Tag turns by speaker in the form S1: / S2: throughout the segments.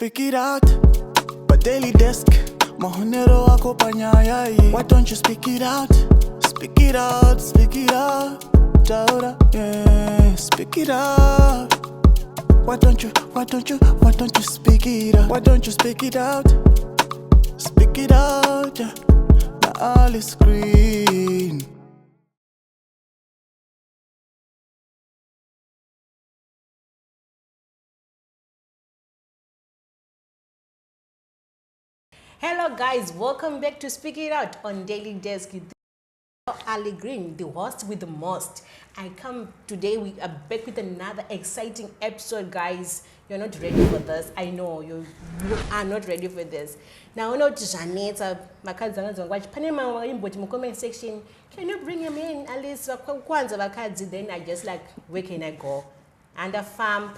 S1: Speak it out, but daily desk. Mahonero wako panyayai. Why don't you speak it out? Speak it out, speak it out. Daughter, yeah, speak it out. Why don't you speak it out? Why don't you speak it out? Speak it out, yeah. Now all is green.
S2: Hello guys, welcome back to Speak It Out on Daily Desk. Ali Green, the host with the most. I come today, we are back with another exciting episode, guys. You're not ready for this. I know you are not ready for this. Now I know Janeta, my cousin, watch Panama in the comment section. Can you bring him in? At least then I just like, where can I go? And a farm,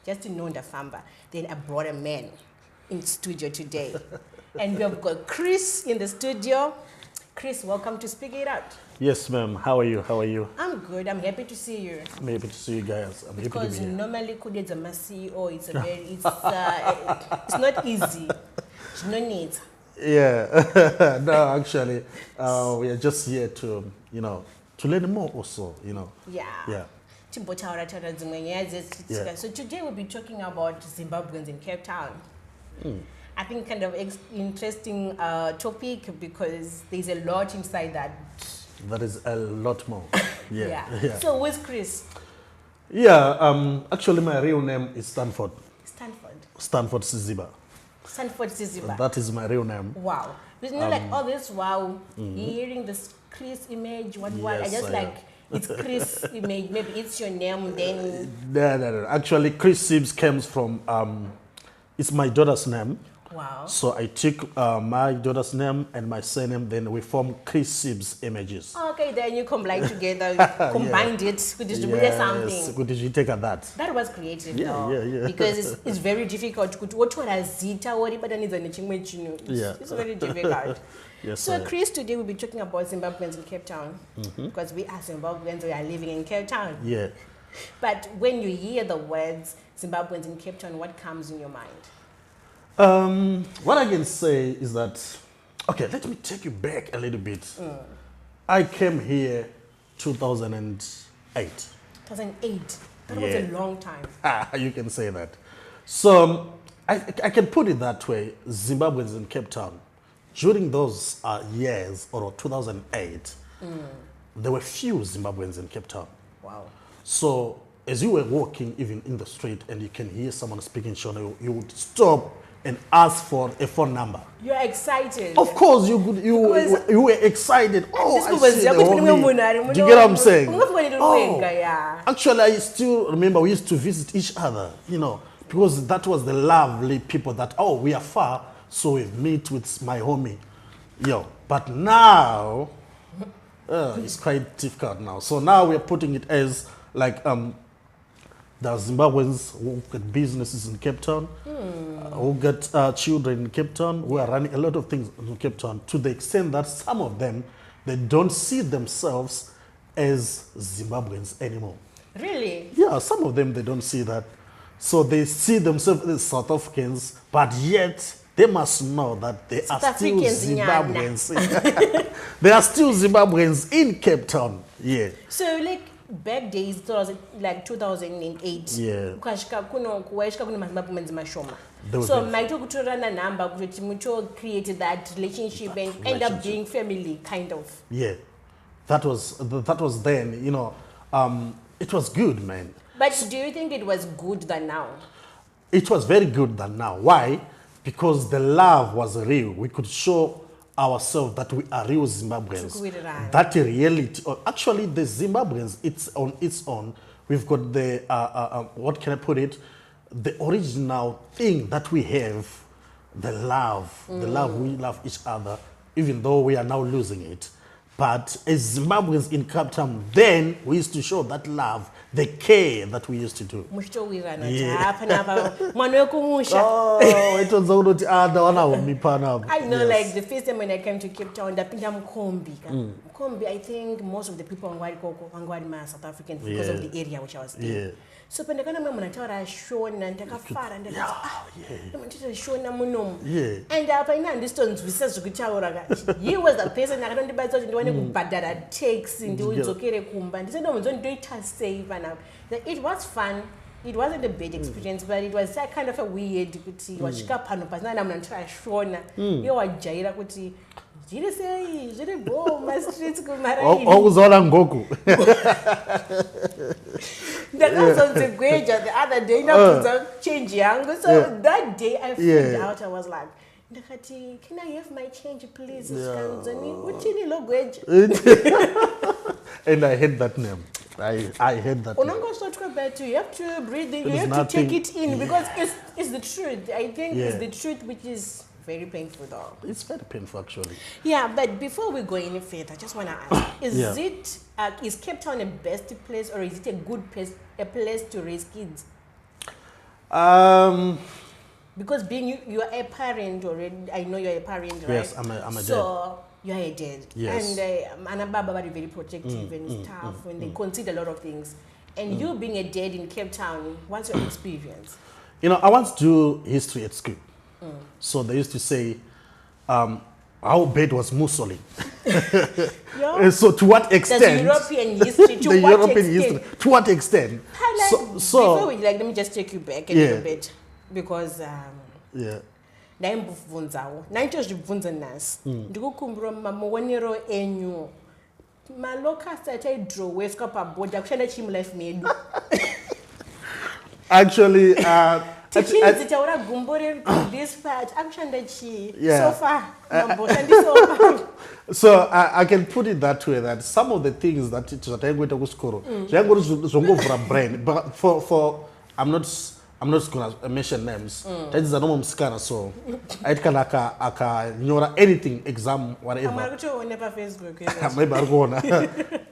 S2: just to know the farmer. Then I brought a man in studio today. And we have got Chris in the studio. Chris, welcome to Speak It Out.
S3: Yes, ma'am. How are you? How are you?
S2: I'm good. I'm happy to see you.
S3: I'm happy to see you guys. I'm happy to be here.
S2: Because normally, it's a CEO. It's a very, it's not easy. No need.
S3: Yeah. No, actually, we are just here to, to learn more also,
S2: Yeah.
S3: Yeah.
S2: Yeah. So today we'll be talking about Zimbabweans in Cape Town. I think kind of interesting topic because there's a lot inside that.
S3: That is a lot more. Yeah. Yeah.
S2: So where's Chris?
S3: Yeah. Actually, my real name is Stanford.
S2: Stanford
S3: Siziba.
S2: Stanford Siziba.
S3: That is my real name.
S2: Wow. It's not like all this wow. Hearing this Chris image, what?
S3: Yes,
S2: I just like it's Chris image. Maybe it's your name. Then
S3: No. Actually, Chris Sibbs comes from. It's my daughter's name.
S2: wow.
S3: So I took my daughter's name and my surname, then we formed Chris Sibbs Images.
S2: Okay, then you combine together, combined it, we distributed something.
S3: Good, did you take at that?
S2: That was creative,
S3: Yeah,
S2: though.
S3: yeah.
S2: Because it's very difficult. What zita or it's very difficult.
S3: Yes,
S2: So,
S3: sir.
S2: Chris, today we'll be talking about Zimbabweans in Cape Town. Because we are Zimbabweans, we are living in Cape Town.
S3: Yeah.
S2: But when you hear the words Zimbabweans in Cape Town, what comes in your mind?
S3: What I can say is that, okay, let me take you back a little bit. I came here 2008.
S2: 2008. That was a long time.
S3: You can say that. So I can put it that way, Zimbabweans in Cape Town. During those years, or 2008, there were few Zimbabweans in Cape Town.
S2: Wow.
S3: So as you were walking even in the street and you can hear someone speaking Shona, you would stop and ask for a phone number.
S2: You're excited.
S3: Of course, you were excited. Oh, I see the homie. Do you get what I'm saying? Oh, actually, I still remember we used to visit each other, because that was the lovely people that, we are far, so we meet with my homie. But now, it's quite difficult now. So now we're putting it as like, there are Zimbabweans who get businesses in Cape Town, who get children in Cape Town, who are running a lot of things in Cape Town, to the extent that some of them, they don't see themselves as Zimbabweans anymore.
S2: Really?
S3: Yeah, some of them, they don't see that. So they see themselves as South Africans, but yet they must know that they are still Zimbabweans. They are still Zimbabweans in Cape Town. Yeah.
S2: So like, back days, it was like 2008.
S3: Yeah.
S2: So my talk to run a number which created that relationship and end up being family, kind of.
S3: Yeah. That was then, it was good, man.
S2: But do you think it was good than now?
S3: It was very good than now. Why? Because the love was real. We could show ourselves that we are real Zimbabweans. That reality. Actually, the Zimbabweans, it's on its own. We've got the, what can I put it? The original thing that we have, the love. The love, we love each other, even though we are now losing it. But as Zimbabweans in Cape Town, then we used to show that love, the care that we used to do.
S2: Yeah. I know, like the first time when I came to Cape Town, I think most of the people are South Africans because of the area which I was in.
S3: Yeah.
S2: So pandakana mwe munataura shona ndakafara ndakati ndakati shona munomu and apa ina handistonzwisisa zvekutaura he was the person akatondibatsira kuti ndiwane kubhadhara taxi ndiudzokere kumba ndisendomudzo ndoita sei panapa. It was fun. It wasn't a bad experience, but it was kind of a weird kuti wasvika pano pasina kana munhu anotaura shona iye wajaira kuti zviri sei zviri bo mastreets kumaraini
S3: okuzoona ngoku
S2: ndakazonzi gweja the other day ndabvunza change yangu so that day I freaked out. I was like ndakati can I have my change please sikanzoni utini lo gweja
S3: and I hate that name. I hate that.
S2: But you have to breathe in, you have to take it in because it's the truth. I think it's the truth which is very painful though.
S3: It's very painful actually.
S2: Yeah, but before we go any further, I just want to ask, is Cape Town a best place or is it a good place, a place to raise kids? Because being you are a parent already, I know you're a parent, right?
S3: Yes, I'm a dad.
S2: So you are a dad.
S3: Yes.
S2: And Baba are very protective and stuff, and they consider a lot of things. And you being a dad in Cape Town, what's your experience?
S3: You know, I once do history at school. So they used to say, how bad was Mussolini? So to what extent?
S2: The European history,
S3: to what extent?
S2: Before we, let me just take you back a little bit. Because ndaimbobvunzawo naitozvibvunza nhasi ndikukumbira mamuonero enyu malocust ataidroweswa pabhodha kushanda chii mulife medu
S3: actually
S2: tichizitaura gumbo this part akushanda chii so far mamboshandisopa.
S3: So I can put it that way that some of the things that zvataingoita kuchikoro zvaingori zvongovhura brain, but for I'm not going to mention names. That's a normal scanner, so I can akanyora anything, exam, whatever. Maybe I'll go on.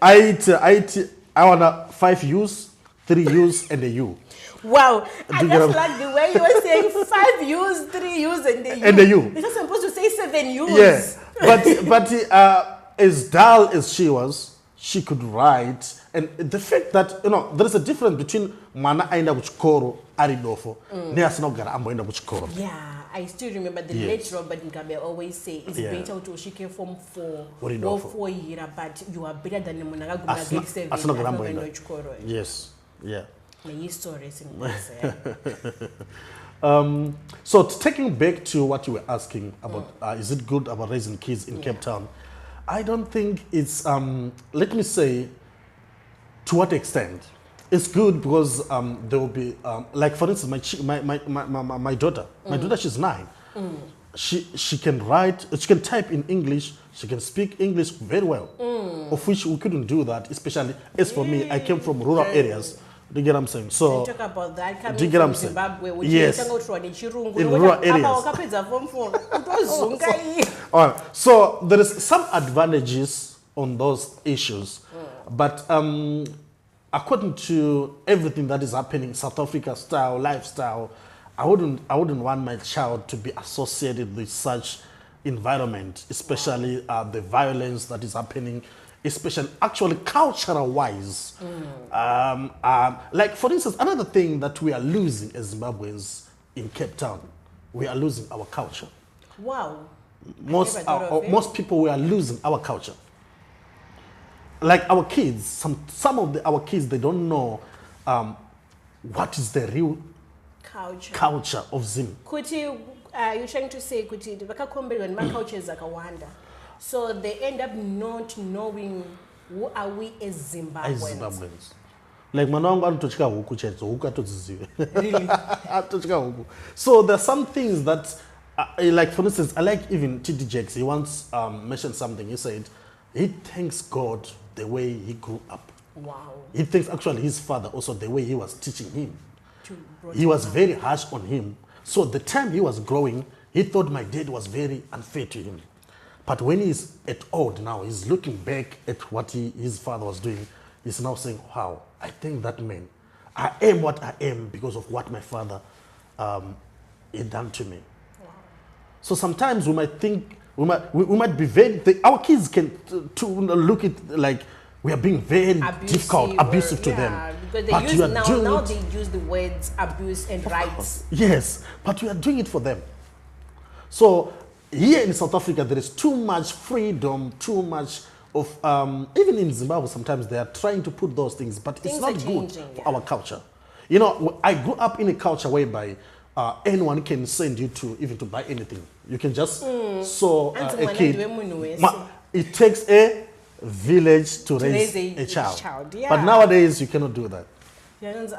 S3: I want 5 U's, 3 U's, and a U.
S2: Wow, I just like the way you were saying 5 U's, 3 U's, and a U.
S3: And a U.
S2: You're just supposed to say 7 U's.
S3: Yes, but as dull as she was, she could write. And the fact that, you know, there is a difference between mwana aenda kuchikoro aridofo neasinogara amboenda kuchikoro.
S2: Yeah, I still remember the late Robert Mugabe always say it's better to ushike form 4 or 4 year, but you are better than the munanga guna grade 7 asinogara kuchikoro.
S3: Yes, yeah.
S2: My story is in
S3: so taking back to what you were asking about, is it good about raising kids in Cape Town? I don't think it's, let me say, to what extent? It's good because there will be, like for instance, my daughter, she's 9. She can write, she can type in English, she can speak English very well, of which we couldn't do that, especially as for me, I came from rural areas. Do you get what I'm saying? So
S2: talk about that coming
S3: do you get
S2: from
S3: what I'm saying?
S2: Zimbabwe, which
S3: yes,
S2: in
S3: rural areas. All right. So there is some advantages on those issues, but according to everything that is happening, South Africa style lifestyle, I wouldn't want my child to be associated with such environment, especially the violence that is happening, especially actually cultural wise. Like for instance, another thing that we are losing as Zimbabweans in Cape Town, we are losing our culture.
S2: Wow.
S3: Most people, we are losing our culture. Like our kids, some of our kids, they don't know what is the real culture of Zim.
S2: Kuti, you're trying to say kuti vakakomberwa cultures akawanda. So they end up not knowing who are we as Zimbabweans.
S3: Like manangu anotochika huku chedzo, huku atodzizive. Really? Atochika huku. So there are some things that, like for instance, I like even T.D. Jakes. He once mentioned something. He said he thanks God the way he grew up.
S2: Wow.
S3: He thinks actually his father also the way he was teaching him. He was very harsh on him. So the time he was growing, he thought my dad was very unfair to him. But when he's at old now, he's looking back at what his father was doing. He's now saying, wow, I thank that man. I am what I am because of what my father had done to me. Wow. So sometimes we might think, we might be very, our kids can to look at like we are being very difficult, abusive to them.
S2: Because they use now they use the words abuse and rights.
S3: Yes, but we are doing it for them. So here in South Africa, there is too much freedom, too much of, even in Zimbabwe, sometimes they are trying to put those things, but it's not good for our culture. You know, I grew up in a culture whereby anyone can send you to even to buy anything. You can just saw a kid. It takes a village to raise a child. Yeah. But nowadays, you cannot do that.
S2: And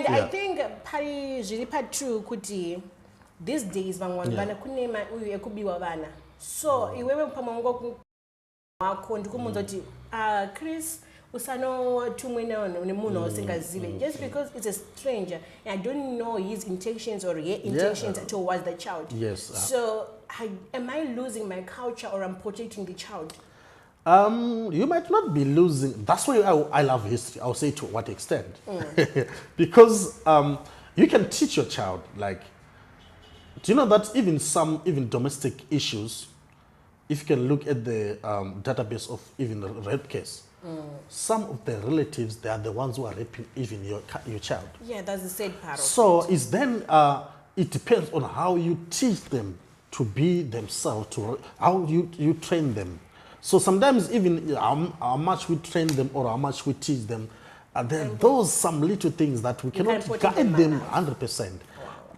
S2: I think part true kuti these days vana kunema uyu ekubiwa vana. So iwewe pamango kundikumudza kuti Chris usano tumwena nemunhu usingazive just because it's a stranger and I don't know his intentions or her intentions towards the child.
S3: Yes.
S2: So am I losing my culture or I'm protecting the child?
S3: You might not be losing. That's why I love history. I'll say to what extent. Because you can teach your child, like, do you know that even domestic issues, if you can look at the database of even the rape case, some of the relatives, they are the ones who are raping even your child.
S2: Yeah, that's the sad part.
S3: So it's then, it depends on how you teach them to be themselves, to how you train them. So sometimes even how much we train them or how much we teach them, there are those some little things that we cannot guide them 100%.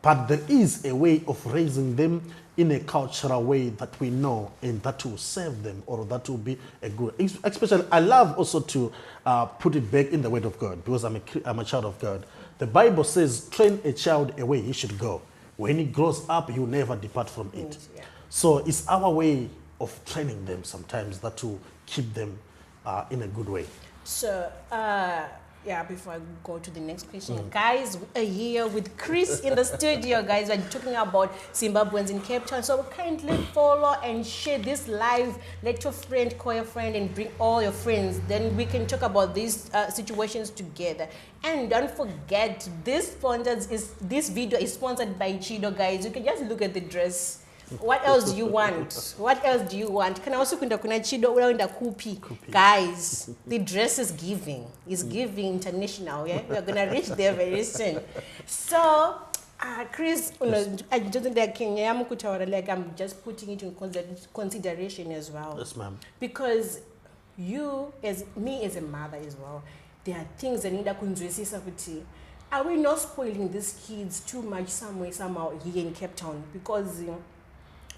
S3: But there is a way of raising them in a cultural way that we know and that will serve them or that will be a good. Especially, I love also to put it back in the Word of God because I'm a child of God. The Bible says, train a child a way he should go. When he grows up, he will never depart from it. Yeah. So it's our way of training them sometimes that will keep them in a good way.
S2: So, yeah, before I go to the next question, guys, we are here with Chris in the studio, guys. We're talking about Zimbabweans in Cape Town. So kindly follow and share this live. Let your friend call your friend and bring all your friends. Then we can talk about these situations together. And don't forget, this video is sponsored by Chido, guys. You can just look at the dress. What else do you want? What else do you want? Can I also kuna Chido unda kupi? Guys, the dress is giving. It's giving international, yeah? We're gonna reach there very soon. So, Chris, I don't think that like I'm just putting it in consideration as well.
S3: Yes, ma'am.
S2: Because you, as me as a mother as well, there are things that need to kunzwisisa. Are we not spoiling these kids too much somehow here in Cape Town? Because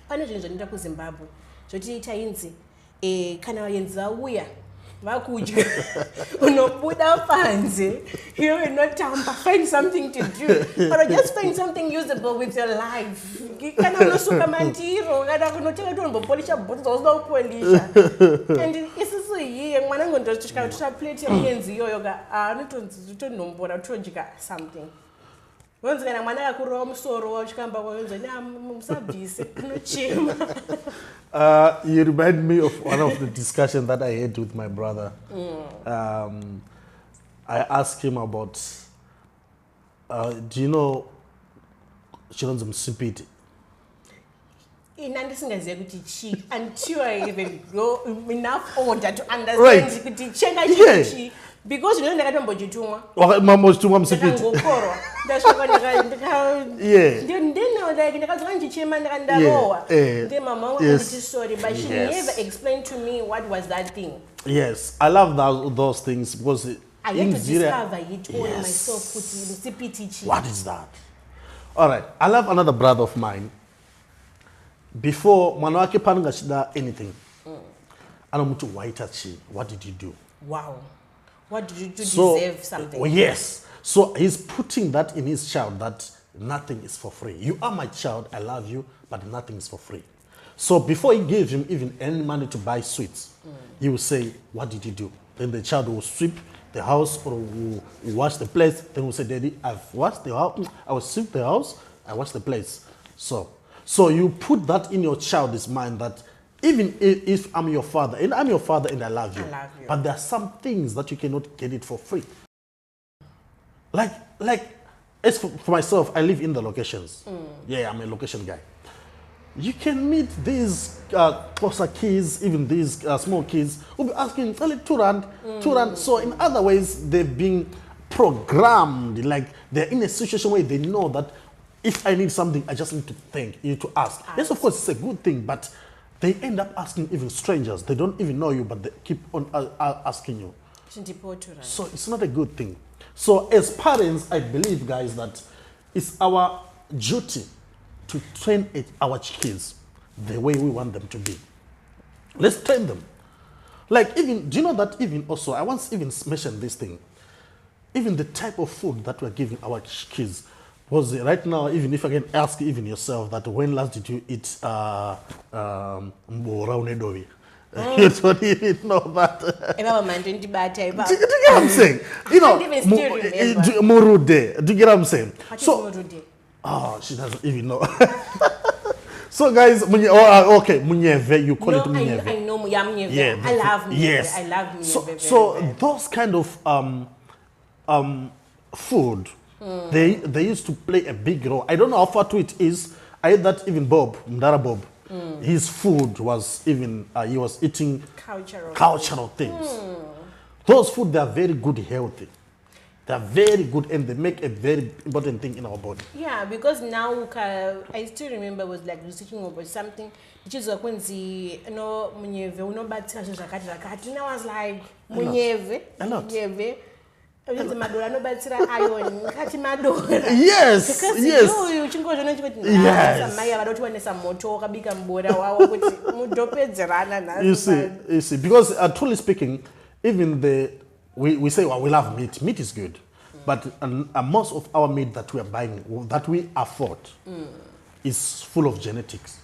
S2: pane zvinhu zvanoita kuZimbabwe zvotiita inzi kana vaenzi vauya vakudya unobuda panze iwe unotamba, find something to do or just find something usable with your life. Kana unosuka mandiro kana kunotenga unombopolisha bhotsi dzaunoda kupolisha and isusu hiye mwana ngondosvika kutora plate yemuenzi iyoyo anotonzi tonombora todya something. You remind
S3: me of one of the discussions that I had with my brother. I asked him about, do you know Chilonzo Msipiti?
S2: Until I even go enough order to understand because you know that I'm going to
S3: Mama was too much. Yeah.
S2: Sorry, but she never explained to me what was that thing.
S3: Yes, I love those things because
S2: I had to discover it all myself.
S3: What is that? All right, I love another brother of mine. Before Manwake Panangashida anything, Anamutu Waitachi, what did you do?
S2: Wow. What did you do to deserve something?
S3: Oh, yes. So he's putting that in his child that nothing is for free. You are my child, I love you, but nothing is for free. So before he gave him even any money to buy sweets, he will say, what did you do? Then the child will sweep the house or will wash the place. Then will say, Daddy, I've washed the house, I will sweep the house, I wash the place. So you put that in your child's mind that even if I'm your father and I love you, but there are some things that you cannot get it for free. Like as for myself, I live in the locations. Yeah, I'm a location guy. You can meet these closer kids, even these small kids, who be asking, only 2 rand, 2 rand. So in other ways, they're being programmed, like they're in a situation where they know that if I need something, I just need to to ask. Yes, of course, it's a good thing, but they end up asking even strangers. They don't even know you, but they keep on asking you. So it's not a good thing. So as parents, I believe, guys, that it's our duty to train our kids the way we want them to be. Let's train them. Like even, do you know that even also, I once even mentioned this thing, even the type of food that we're giving our kids, was right now, even if I can ask even yourself that when last did you eat mbora. You don't even know that. Do you get what I'm saying? You know, murude. Do you get what I'm saying? So, she doesn't even know. So, guys, okay, munyeve, you call it munyeve.
S2: I know munyeve. Yeah, I love munyeve.
S3: Yes.
S2: I love munyeve.
S3: So those kind of food, they used to play a big role. I don't know how far to it is. I heard that even Mdara Bob, his food was even, he was eating cultural things. Those food, they are very good, healthy. They are very good and they make a very important thing in our body.
S2: Yeah, because now, I still remember I was like researching about something, which is when the, munyeve, and I was like, munyeve, munyeve. Yes,
S3: you see, because truly speaking, even we say, well, we love meat. Meat is good, but most of our meat that we are buying, that we afford, is full of genetics.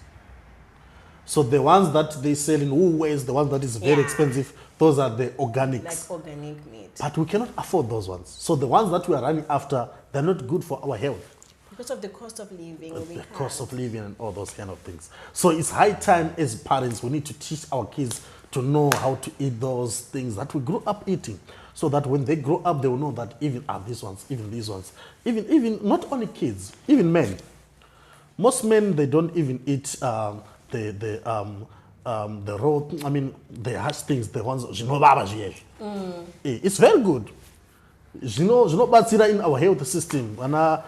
S3: So the ones that they sell in Woolworths, the ones that is very expensive, those are the organics.
S2: Like organic meat.
S3: But we cannot afford those ones. So the ones that we are running after, they're not good for our health.
S2: Because of the cost of living.
S3: The cost of living and all those kind of things. So it's high time as parents, we need to teach our kids to know how to eat those things that we grew up eating. So that when they grow up, they will know that even these ones, even these ones. Even not only kids, even men. Most men, they don't even eat the raw, I mean, the harsh things, the ones, it's very good. You know, but in our health system, a lot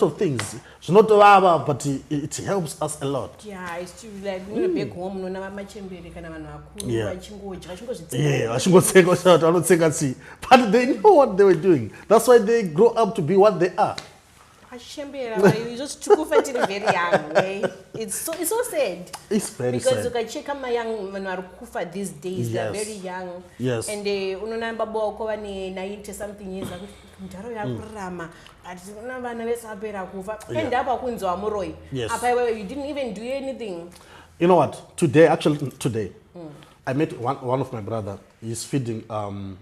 S3: of things. But it helps us a lot.
S2: Yeah, it's true. Like, back home,
S3: but they know what they were doing. That's why they grow up to be what they are.
S2: You just took very young, right? It's so sad.
S3: It's very
S2: because
S3: sad.
S2: Because you can check my young men these days. They're very young.
S3: Yes.
S2: And they 90 something years ago.
S3: Yes.
S2: You didn't even do anything.
S3: You know what? Today, I met one of my brother. He's feeding.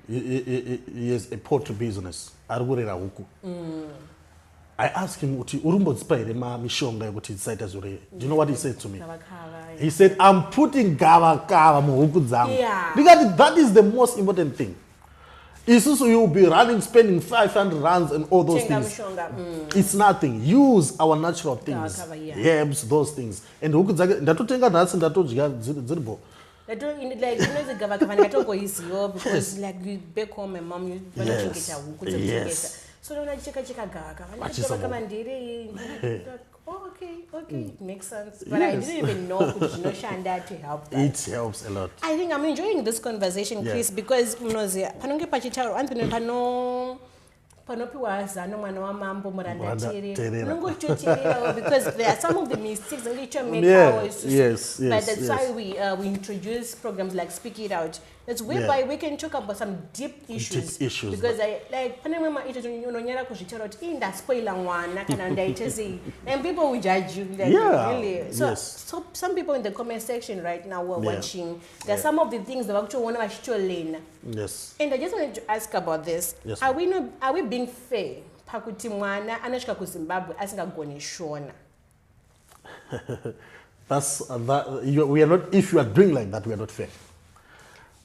S3: He has a poultry business. I asked him, do you know what he said to me? He said, I'm putting gava
S2: Yeah.
S3: Because that is the most important thing. It's also you'll be spending 500 rands and all those things. It's nothing. Use our natural things. Herbs, those things. And
S2: because like you back home, my mom, you
S3: yes.
S2: so when I check okay, makes sense. But I didn't even know Shanda to help that.
S3: It helps a lot.
S2: I think I'm enjoying this conversation, Chris, because because there are some of the mistakes that we make.
S3: Yes.
S2: But that's why we introduce programs like Speak It Out. That's whereby we can talk about some deep issues. Because I like and people will judge you. Like, really. So some people in the comment section right now who are watching, there are some of the things that actually want to learn.
S3: Yes.
S2: And I just wanted to ask about this.
S3: Yes,
S2: are we being fair? Pakuti mwana anashika ku Zimbabwe asingagone shona.
S3: That's we are not. If you are doing like that, we are not fair.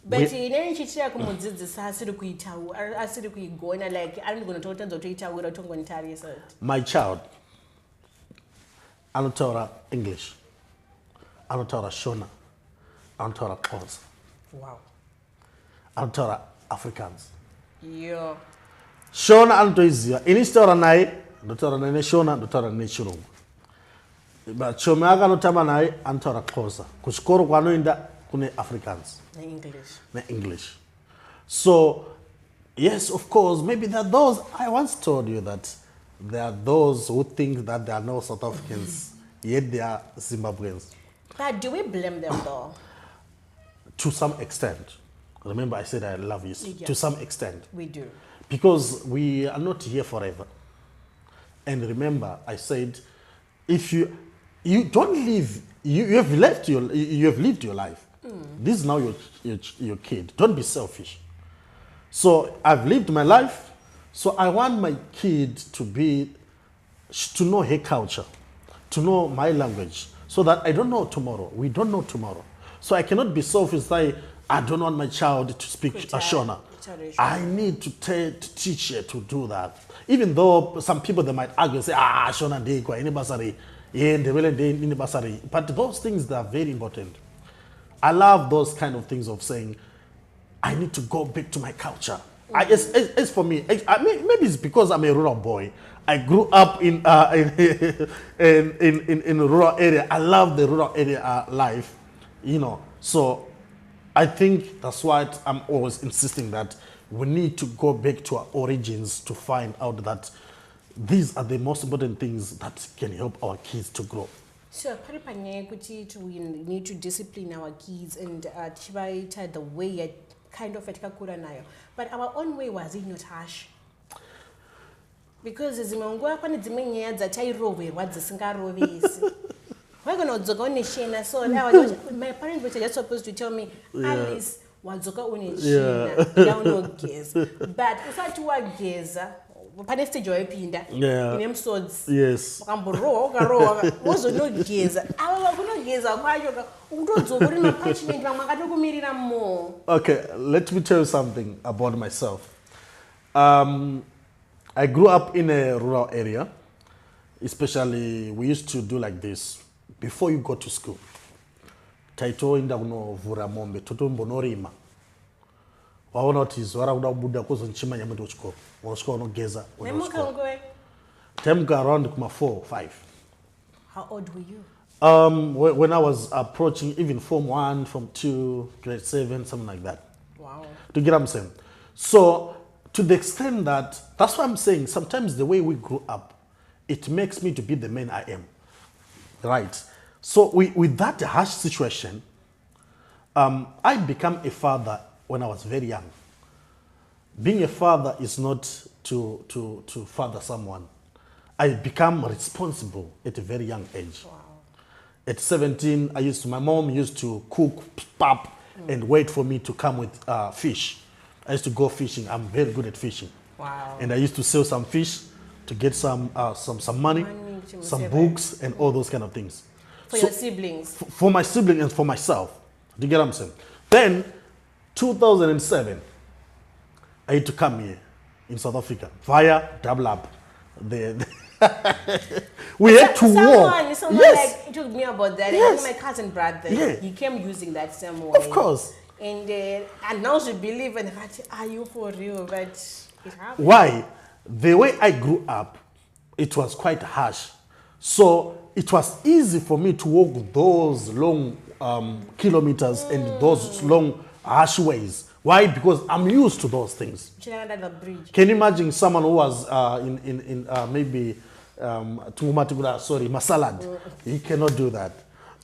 S2: But inene nchichira kumudzidzisa asiri kuitawo asiri kuigona like I'm going to totanza kuitawo tongontarisa.
S3: My child, anotaura English, anotaura Shona, anotaura Xhosa,
S2: Wow.
S3: anotaura Afrikaans.
S2: Yeah.
S3: Shona anotoiziva. Ini taura naye, ndotaura naye Shona, ndotaura naye Chirungu. But chome akanotamba naye anotaura Xhosa. Kuchikoro kwanoenda kune Afrikaans.
S2: Na
S3: English. So, yes, of course, maybe there are those, I once told you that there are those who think that there are no South Africans, yet they are Zimbabweans.
S2: But do we blame them though?
S3: To some extent. Remember I said I love you.
S2: Yeah.
S3: To some extent.
S2: We do.
S3: Because we are not here forever. And remember, I said, if you don't live, you have lived your life. This is now your kid. Don't be selfish. So I've lived my life, so I want my kid to know her culture, to know my language, so that I don't know tomorrow. We don't know tomorrow. So I cannot be selfish, say, I don't want my child to speak Shona. I need to teach her to do that. Even though some people, they might argue and say, Shona Ndekwa, Basari, but those things, they are very important. I love those kind of things of saying, I need to go back to my culture. It's for me. Maybe it's because I'm a rural boy. I grew up in a rural area. I love the rural area life, So I think that's why I'm always insisting that we need to go back to our origins to find out that these are the most important things that can help our kids to grow.
S2: So, we need to discipline our kids and the way kind of nayo. But our own way, was it not harsh? Because as we're going to go on Shena, so my parents were just supposed to tell me, Alice, wadzoka une Shena, down guess. But usati wa geza, pane stage wayipinda. In episodes.
S3: Yes.
S2: Roga, wozo no geza. Aba kuno geza kwayo undodzoko ri mapatchment makatokumirira more.
S3: Okay, let me tell you something about myself. I grew up in a rural area. Especially, we used to do like this. Before you go to school, taito inda kuno vura mombe, toto mbonorima. Waona utizo, wara kuda kuzo nchima nyamundi uchiko. Wanoshiko wanogeza, Temka around kuma 4, 5.
S2: How old were you?
S3: When I was approaching even Form 1, Form 2, Grade 7, something like that.
S2: Wow.
S3: Do you get what I'm saying? So, to the extent that, that's what I'm saying, sometimes the way we grew up, it makes me to be the man I am. Right. So with that harsh situation, I became a father when I was very young. Being a father is not to father someone. I become responsible at a very young age.
S2: Wow.
S3: At 17, my mom used to cook pap and wait for me to come with fish. I used to go fishing. I'm very good at fishing.
S2: Wow.
S3: And I used to sell some fish to get some money, some books, and all those kind of things.
S2: For your siblings?
S3: For my siblings and for myself. Do you get what I'm saying? Then, 2007, I had to come here in South Africa via Double Up. We had to walk.
S2: Someone yes. Like, it told me about that. Yes. My cousin brother, he came using that same way.
S3: Of course.
S2: And now she believe and are you for real? But it happened.
S3: Why? The way I grew up, it was quite harsh. So it was easy for me to walk those long kilometers and those long harsh ways. Why? Because I'm used to those things. Can you imagine someone who was in maybe Masalad? He cannot do that.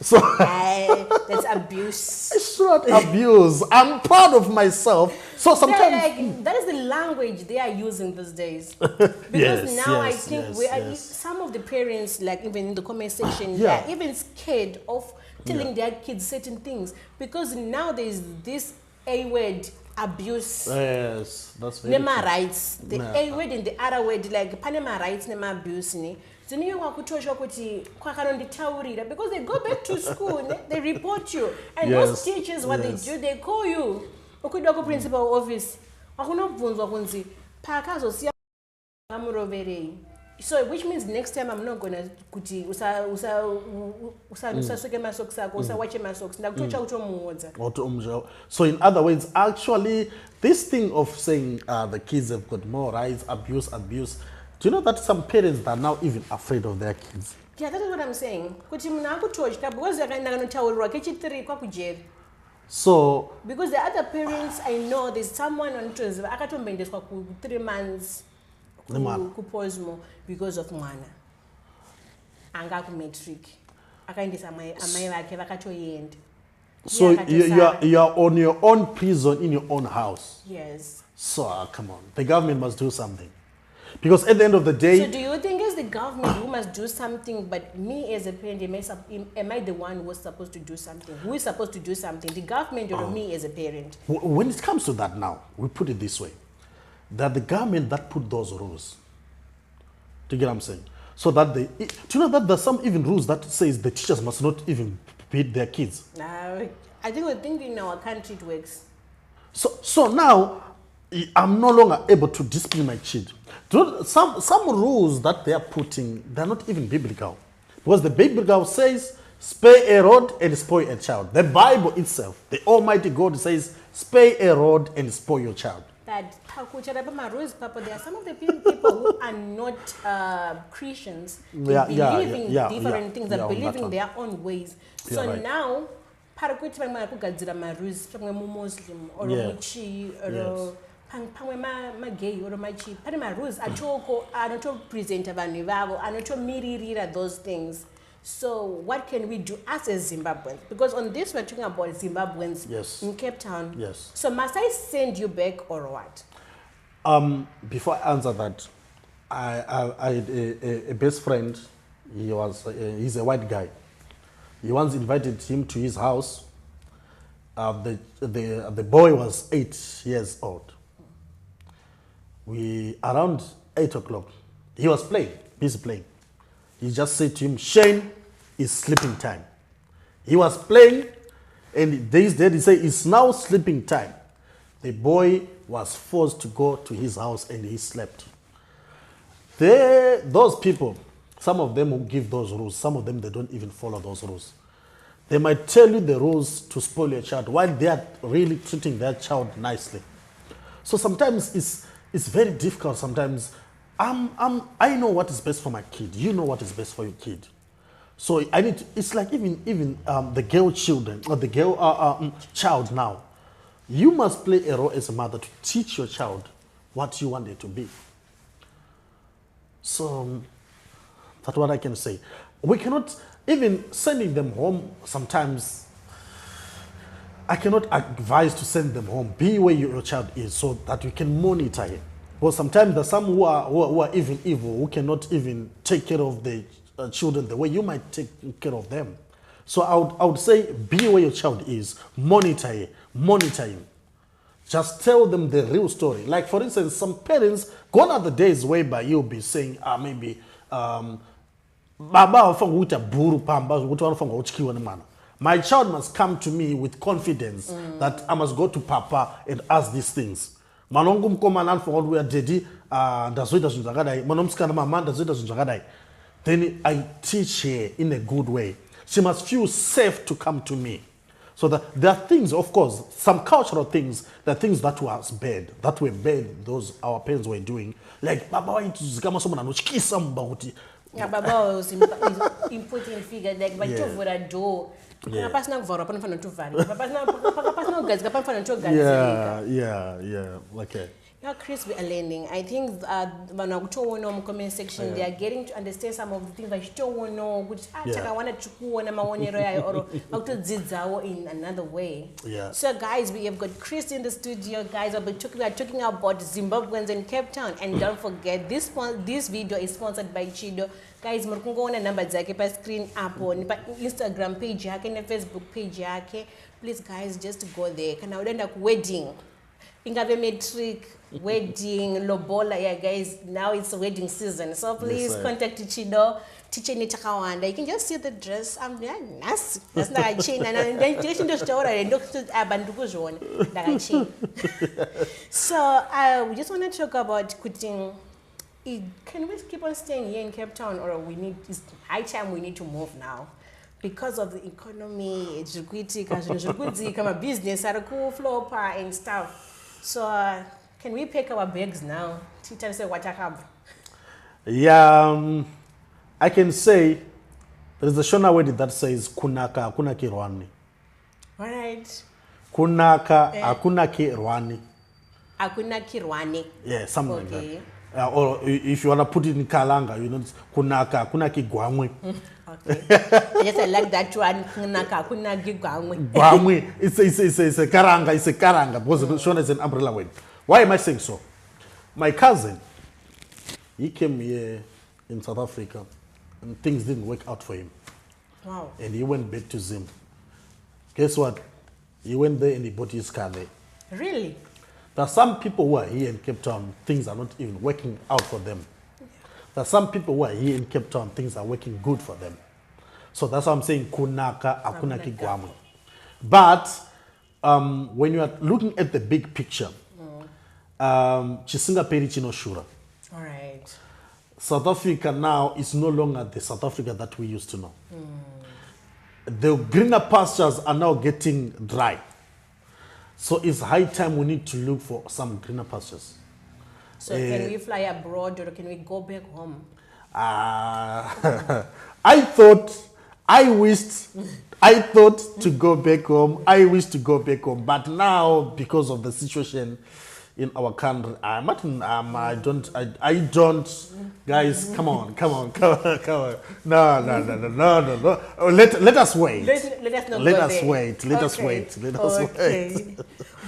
S3: So
S2: that's abuse.
S3: It's not abuse. I'm proud of myself. So sometimes
S2: that is the language they are using these days. Because now I think some of the parents, like even in the comment section, they are even scared of telling their kids certain things because now there is this A word abuse.
S3: Yes, that's very
S2: Nema rights. The A word and the other word like Panama rights nema abuse ni. Because they go back to school, they report you. And those teachers, what they do, they call you. Principal office. So which means next time I'm not gonna kuti usa soke masocks akho usa watch masocks ndakutocha kuti omuodza.
S3: So in other words, actually this thing of saying the kids have got more rights, abuse, do you know that some parents are now even afraid of their kids?
S2: Yeah, that is what I'm saying. Kuti munhu akutotya because yakaenda kanotaurirwa kechi3 kwakujeri.
S3: So
S2: because the other parents I know there's someone anotoziva akatomboendeswa ku 3 months kuposmo because of mwana anga kumatric akaendesa amai vake vakatoenda.
S3: So you are on your own prison in your own house.
S2: Yes.
S3: So come on, the government must do something, because at the end of the day.
S2: So do you think it's the government who must do something, but me as a parent, am I the one who is supposed to do something? Who is supposed to do something? The government or me as a parent?
S3: When it comes to that now, we put it this way, that the government that put those rules. Do you get what I'm saying? So that do you know that there's some even rules that says the teachers must not even beat their kids?
S2: I think in our country it works.
S3: So now I'm no longer able to discipline my kid. Some rules that they are putting, they're not even biblical. Because the Bible says, spare a rod and spoil a child. The Bible itself, the Almighty God says, spare a rod and spoil your child.
S2: But there are some of the people who are not Christians. They believe in different things and believe in their own ways. So right. Now, parakuti kugadzira marules Muslim or Muchi or gay or machi. Rules atoko anoto present vanhu vavo anoto miririra those things. So what can we do as a Zimbabweans? Because on this we're talking about Zimbabweans in Cape Town.
S3: Yes.
S2: So must I send you back or what?
S3: Before I answer that, I had a best friend. He's a white guy. He once invited him to his house. The boy was 8 years old. Around 8 o'clock, he was busy playing. He just said to him, Shane, it's sleeping time. He was playing, and these days he said, it's now sleeping time. The boy was forced to go to his house and he slept. Those people, some of them who give those rules, some of them they don't even follow those rules. They might tell you the rules to spoil your child while they are really treating their child nicely. So sometimes it's very difficult. Sometimes I know what is best for my kid. You know what is best for your kid. So it's like even the girl children or the girl child now. You must play a role as a mother to teach your child what you want it to be. So that's what I can say. We cannot even sending them home. Sometimes I cannot advise to send them home. Be where your child is so that you can monitor it. Because sometimes there's some who are even evil, who cannot even take care of the children the way you might take care of them. So I would say be where your child is, monitor him. Just tell them the real story. Like for instance, some parents, gone are the days whereby you'll be saying, maybe, my child must come to me with confidence that I must go to Papa and ask these things. Manongu mkoma for all we are daddy, then I teach her in a good way. She must feel safe to come to me. So that there are things, of course, some cultural things, the things that were bad, those our parents were doing. Like Baba
S2: Baba was important figure, like but over a door. Yeah,
S3: okay.
S2: Yeah, Chris, we are learning. I think when I go to comment section, they are getting to understand some of the things I don't want to know, which I wanted to go on or how to zizao in another way.
S3: Yeah.
S2: So, guys, we have got Chris in the studio. Guys, we are talking about Zimbabweans in Cape Town, and don't forget this video is sponsored by Chido. Guys, murkungo na number zake pa screen hapo, ni pa Instagram page yake na Facebook page yake. Please, guys, just go there. Kana udenda ku wedding. Ingave matric, wedding, lobola, yeah guys, now it's wedding season. So please contact Chido, teacher ni takawanda. You can just see the dress. I'm nice. That's not a chain. And then teaching the store and look to abanduku zone. Like a chain. So we just want to talk about putting can we keep on staying here in Cape Town, or it's high time we need to move now? Because of the economy, it's my business are cool flopper and stuff. So can we pack our bags now? Teacher say what I have.
S3: Yeah, I can say there's a Shona word that says kunaka akuna kirwani.
S2: All right.
S3: Kunaka akuna kirwani.
S2: Akuna kirwani.
S3: Yeah, something like that. Or if you want to put it in Kalanga, kunaka akuna kigwamwe.
S2: Okay. Yes, I like that one. Kunaka akuna kigwamwe.
S3: Gwamwe. It's a karanga. It's a karanga because Shona is an umbrella word. Why am I saying so? My cousin, he came here in South Africa and things didn't work out for him.
S2: Wow.
S3: And he went back to Zim. Guess what? He went there and he bought his car there.
S2: Really?
S3: There are some people who are here in Cape Town, things are not even working out for them. There are some people who are here in Cape Town, things are working good for them. So that's why I'm saying kunaka akuna kigwamwe. But when you are looking at the big picture, chisinga peri chino shura.
S2: All right.
S3: South Africa now is no longer the South Africa that we used to know. The greener pastures are now getting dry. So it's high time we need to look for some greener pastures.
S2: So can we fly abroad or can we go back home?
S3: I thought to go back home. I wish to go back home. But now, because of the situation in our country, I don't, guys, come on. No. Let us wait. Let us wait.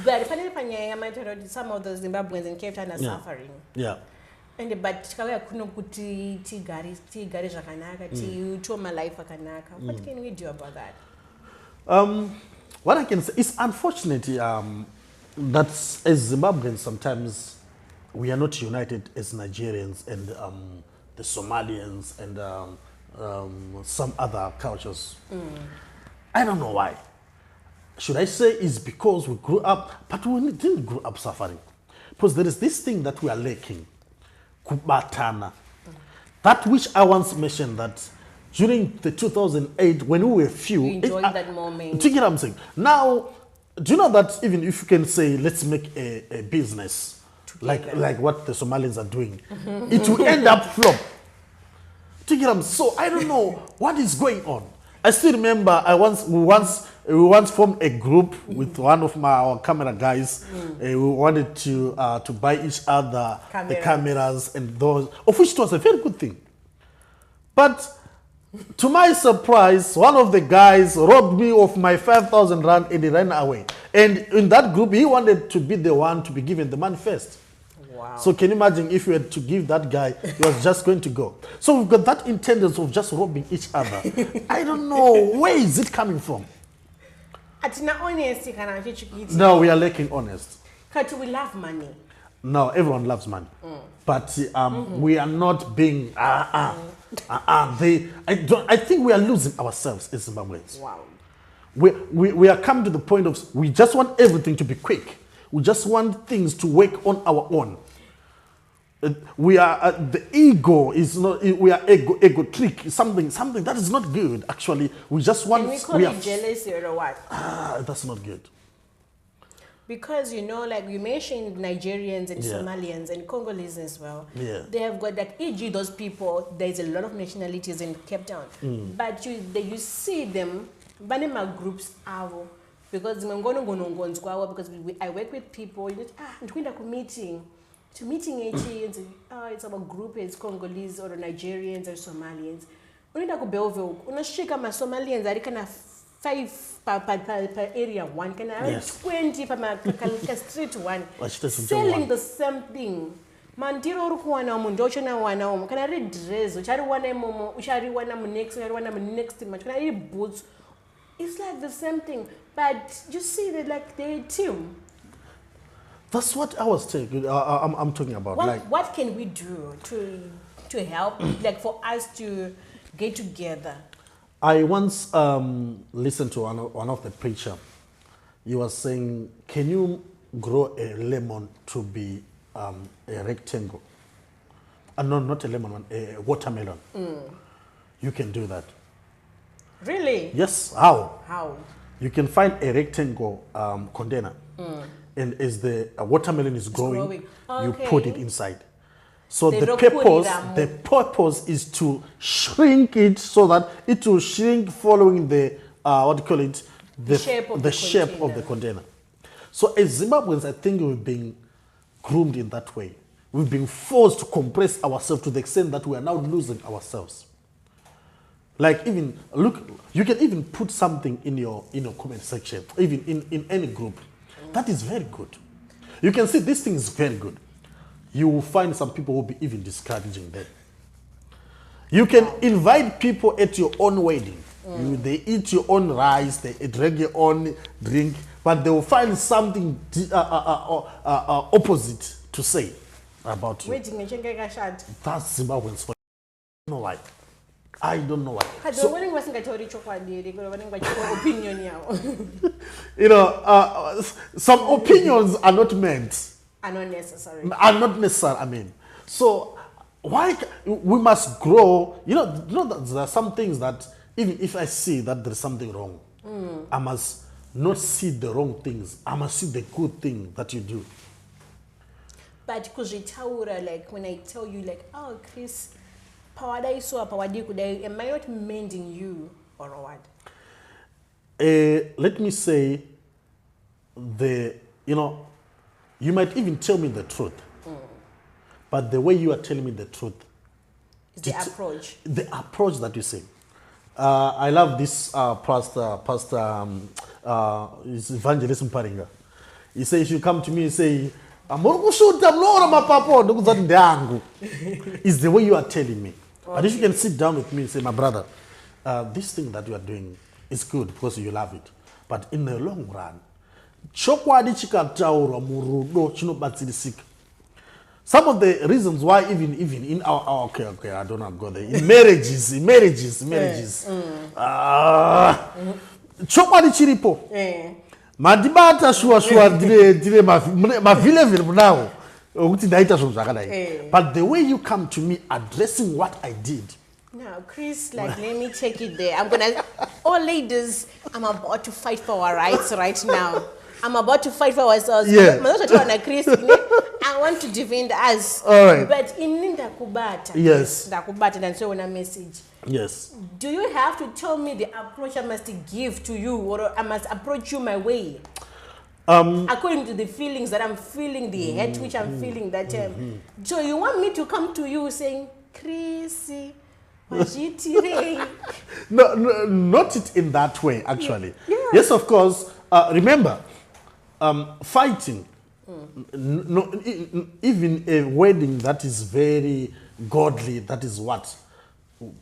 S2: But some of the Zimbabweans in Cape Town are suffering.
S3: Yeah.
S2: And but tigari zvakanaka, toma life akanaka. What can we do about that?
S3: What I can say is unfortunate that as Zimbabweans sometimes we are not united as Nigerians and the Somalians and some other cultures. I don't know why. Should I say it's because we grew up, but we didn't grow up suffering. Because there is this thing that we are lacking, kubatana. That which I once mentioned that during the 2008, when we were few,
S2: you enjoyed that moment.
S3: Do you get what I'm saying? Now, do you know that even if you can say, let's make a business like what the Somalians are doing, it will end up flop. Do you get what I'm saying? So I don't know what is going on. I still remember we once formed a group with one of our camera guys. We wanted to buy each other the cameras and those, of which it was a very good thing. But to my surprise, one of the guys robbed me of my 5,000 rand and he ran away. And in that group, he wanted to be the one to be given the money first.
S2: Wow.
S3: So can you imagine if you had to give that guy, he was just going to go. So we've got that intention of just robbing each other. I don't know, where is it coming from? No, we are lacking honest.
S2: Because we love money.
S3: No, everyone loves money. But we are not being, I think we are losing ourselves as Zimbabweans.
S2: Wow.
S3: We are coming to the point of, we just want everything to be quick. We just want things to work on our own. We are, the ego is not, we are ego trick, something that is not good, actually. We just want...
S2: Can we call it jealousy or what?
S3: That's not good.
S2: Because, like you mentioned Nigerians and Somalians and Congolese as well.
S3: Yeah.
S2: They have got that, e.g. those people, there's a lot of nationalities in Cape Town. But you see them, banema groups are, because I work with people, I'm going to meeting. To meeting it's our group, it's Congolese or Nigerians or Somalians. Unaenda ku Belleville, unashika ma Somalians ari kana 5 per area one, kana 20 per street one. Selling the same thing. Mandiro uri kuwana munhu ndochona wana umu kana ri dress uchari wana imomo uchari wana next match kana ri boots. It's like the same thing, but you see that like they're a team.
S3: That's what I was talking. I'm talking about.
S2: What can we do to help, like for us to get together?
S3: I once listened to one of the preacher. He was saying, "Can you grow a lemon to be a rectangle?" No, not a lemon one, a watermelon. You can do that.
S2: Really?
S3: Yes. How?
S2: How?
S3: You can find a rectangle container, and as the watermelon is growing, you put it inside. So the purpose is to shrink it so that it will shrink following the the shape of the container. So as Zimbabweans, I think we've been groomed in that way. We've been forced to compress ourselves to the extent that we are now losing ourselves. Like even look, you can even put something in your comment section, even in any group. That is very good. You can see this thing is very good. You will find some people who will be even discouraging them. You can invite people at your own wedding. They eat your own rice, they drink your own drink, but they will find something opposite to say about you. That's Zimbabweans for I don't know why. I don't know why. So, you know, some opinions are not meant.
S2: Are not necessary.
S3: Are not necessary, I mean. So why we must grow? You know that there are some things that even if I see that there is something wrong, I must not see the wrong things. I must see the good thing that you do.
S2: But like when I tell you like, oh Chris, am I not mending you or what?
S3: Let me say you might even tell me the truth. But the way you are telling me the truth
S2: is the approach.
S3: The approach that you say. I love this pastor is Evangelist Mparinga. He says, if you come to me and say, it's the way you are telling me. Okay. But if you can sit down with me and say, my brother, this thing that you are doing is good because you love it. But in the long run, some of the reasons why even in our okay, I don't know go there. In marriages. Chokwadi chiripo. Madibata shua dire mavile now. But the way you come to me addressing what I did.
S2: Now, Chris, like, let me take it there. All ladies, I'm about to fight for our rights right now. I'm about to fight for ourselves.
S3: Yeah.
S2: I want to defend us.
S3: All right.
S2: But in Ndakubata,
S3: yes.
S2: Ndakubata, and so on a message.
S3: Yes.
S2: Do you have to tell me the approach I must give to you, or I must approach you my way? According to the feelings that I'm feeling, the hate which I'm feeling, that so you want me to come to you saying, Chrissy,
S3: no, not it in that way, actually.
S2: Yeah.
S3: Yes, of course. Remember, fighting, even a wedding that is very godly, that is what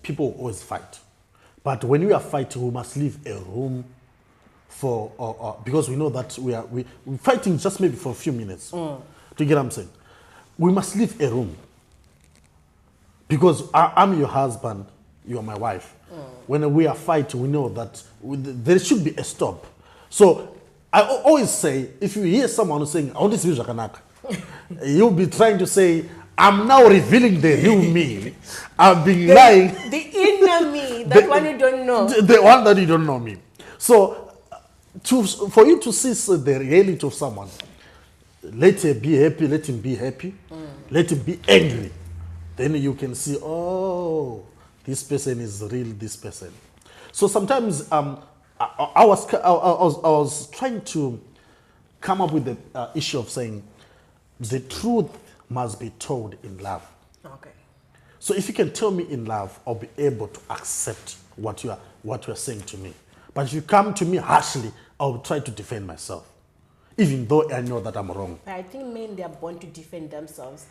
S3: people always fight. But when we are fighting, we must leave a room for, because we know that we're fighting just maybe for a few minutes. Do you get what I'm saying? We must leave a room. Because I'm your husband, you are my wife. When we are fighting, we know that there should be a stop. So I always say, if you hear someone saying, I want this view, you'll be trying to say, I'm now revealing the real me. I've been lying.
S2: The inner me, that one you don't know.
S3: The one that you don't know me. So for you to see the reality of someone, let him be happy, let him be happy, let him be angry. Then you can see, oh, this person is real, this person. So sometimes I was trying to come up with the issue of saying the truth must be told in love.
S2: Okay.
S3: So if you can tell me in love, I'll be able to accept what you are saying to me. But if you come to me harshly, I'll try to defend myself, even though I know that I'm wrong.
S2: I think men, they are born to defend themselves.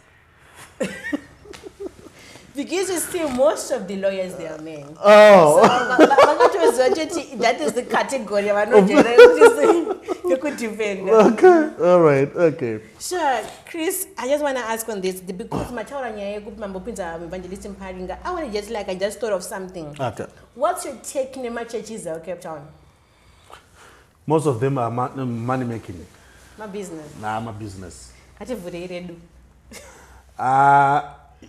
S2: Because you see, most of the lawyers, they are men.
S3: Oh.
S2: So, that is the category. You could defend them.
S3: Okay. All right. Okay.
S2: Sure. Chris, I just want to ask on this. Because I want to I just thought of something.
S3: Okay.
S2: What's your take in my churches in Cape Town?
S3: Most of them are money making.
S2: My business.
S3: Nah, my business.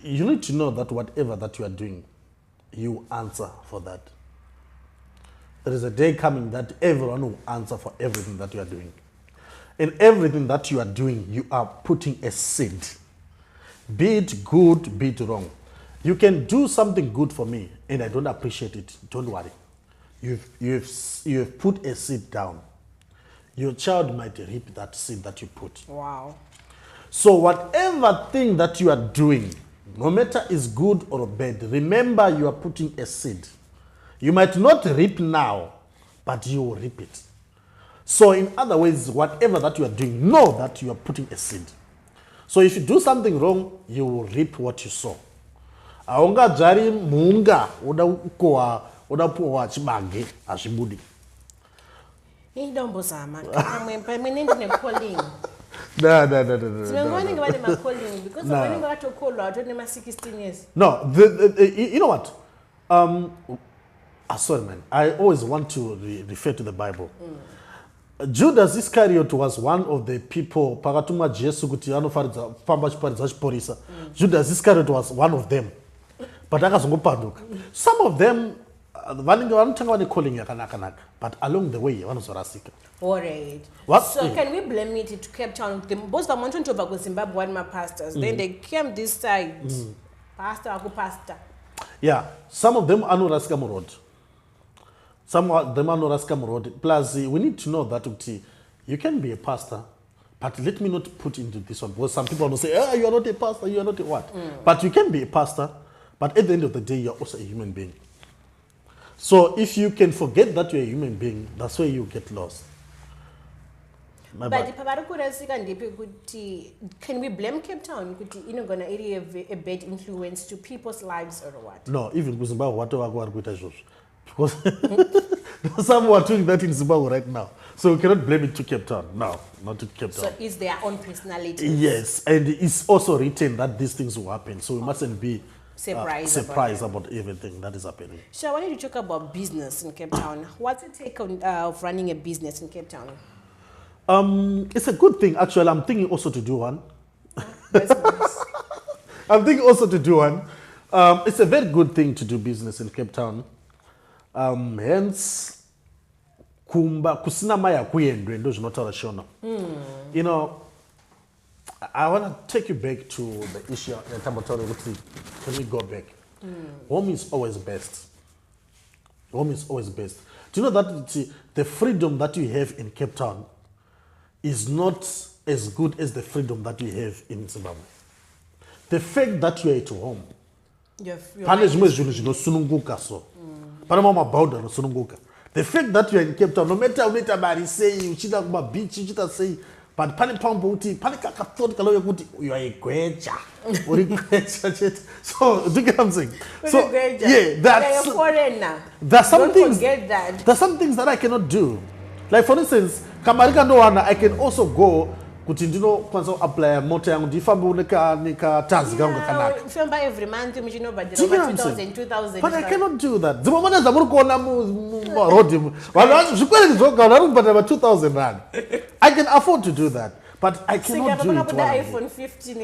S3: you need to know that whatever that you are doing, you answer for that. There is a day coming that everyone will answer for everything that you are doing. In everything that you are doing, you are putting a seed. Be it good, be it wrong. You can do something good for me and I don't appreciate it. Don't worry. You've put a seed down. Your child might reap that seed that you put.
S2: Wow.
S3: So whatever thing that you are doing, no matter is good or bad, remember you are putting a seed. You might not reap now, but you will reap it. So in other words, whatever that you are doing, know that you are putting a seed. So if you do something wrong, you will reap what you sow. Aunga jari munga uda puwa chibange ashibudi.
S2: Don't zama. I'm calling.
S3: No.
S2: Because I'm going to call out when 16 years.
S3: No, you know what? Sorry, man. I always want to refer to the Bible. Judas Iscariot was one of the people. Judas Iscariot was one of them. But some of them, but along the way, one was Rasika.
S2: All right. So can we blame it to Cape Town? Most of them talk about Zimbabwean pastors. Then they came this side. Pastor.
S3: Yeah, some of them are no Raskam Road. Some of them are no Raskam Road. Plus, we need to know that you can be a pastor, but let me not put into this one because some people will say, you are not a pastor, you are not a what? But you can be a pastor, but at the end of the day, you are also a human being. So if you can forget that you're a human being, that's where you get lost.
S2: But can we blame Cape Town? You're going to have a bad influence to people's lives or what?
S3: No, even Zimbabwe, whatever because some are doing that in Zimbabwe right now. So we cannot blame it to Cape Town. No, not to Cape Town.
S2: So it's their own personality.
S3: Yes, and it's also written that these things will happen. So we mustn't be surprised about everything that is happening.
S2: So I wanted to talk about business in Cape Town. What's the take on of running a business in Cape Town?
S3: It's a good thing. Actually, I'm thinking also to do one.
S2: That's nice.
S3: I'm thinking also to do one. It's a very good thing to do business in Cape Town. Hence, kusina maya kuyendwe ndo zvinotara shona. You know, I want to take you back to the issue. Can we go back? Home is always best. Home is always best. Do you know that the freedom that you have in Cape Town is not as good as the freedom that you have in Zimbabwe? The fact that you are at home, the fact that you are in Cape Town, no matter how many say you cheat about beach, you cheat say, but you are a great So, do you get what I'm saying? So, yeah, that's some things. There's some things that I cannot do. Like for instance, I can also go kwanza apply motor yangu ndifamba nika taxi gangu kanaka.
S2: Remember every month but 2000.
S3: But I cannot do that. Zimamona zamuri kuona mu road. Wala zvikwere kuzoga vari kubhadhara 2000 rand. I can afford to do that. But I cannot do it.
S2: iPhone 15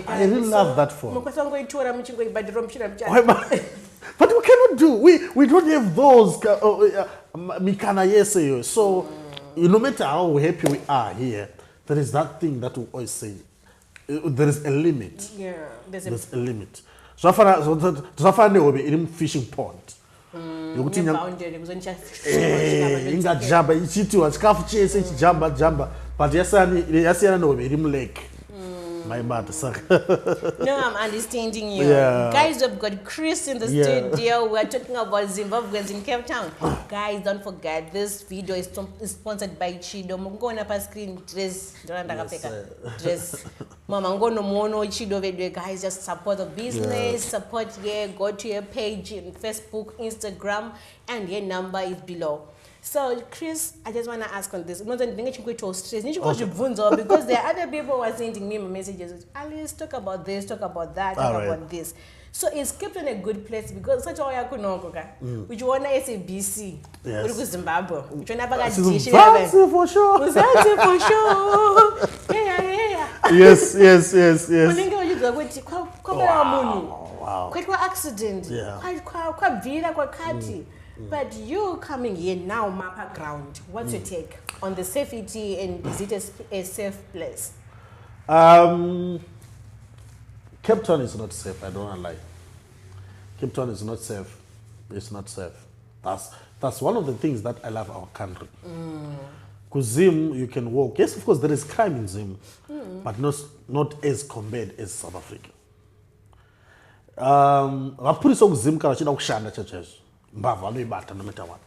S3: I really love that phone. But we cannot do. We don't have those mikana yeseyo. So no matter how happy we are here, there is that thing that we always say. There is a limit.
S2: Yeah,
S3: there's a limit. So I in fishing pond. But yasiyana no iri lake. My bad.
S2: No, I'm understanding you.
S3: Yeah.
S2: Guys, we've got Chris in the studio. We're talking about Zimbabweans in Cape Town. Guys, don't forget, this video is sponsored by Chido. Mungona pa screen dress. Dress. Mama ngono mono Chido video. Guys, just support the business. Support here. Go to your page in Facebook, Instagram, and your number is below. So, Chris, I just want to ask on this. Because there are other people who are sending me messages. Alice, talk about this, talk about that, talk about this. So, it's kept in a good place because such a way I could know. Which one is SABC? Yes. Zimbabwe. Which one
S3: for sure.
S2: For sure. Yeah.
S3: Yes.
S2: When you accident. But you coming here now, Mapa ground. What's your take on the safety and is it a safe place?
S3: Cape Town is not safe. I don't want to lie. Cape Town is not safe. It's not safe. That's one of the things that I love our country. Because Zim, you can walk. Yes, of course, there is crime in Zim, but not as compared as South Africa. Zim no matter what.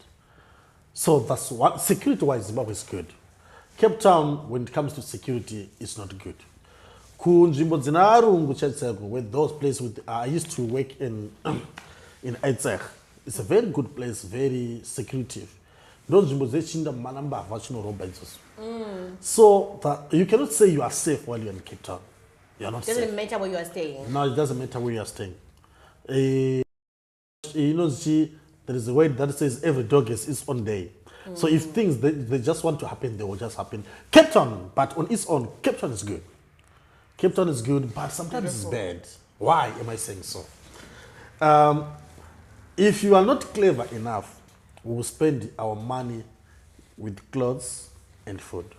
S3: So that's what security-wise, Zimbabwe is good. Cape Town, when it comes to security, is not good. With those places, I used to work in Aitzech. It's a very good place, very secretive. So you cannot say you are safe while you're in Cape Town. You're not safe.
S2: Doesn't matter where you are staying.
S3: No, it doesn't matter where you are staying. There is a word that says every dog has its own day. So if things they just want to happen, they will just happen. Cape Town, but on its own, Cape Town is good. Cape Town is good, but sometimes it's bad. Why am I saying so? If you are not clever enough, we will spend our money with clothes and food.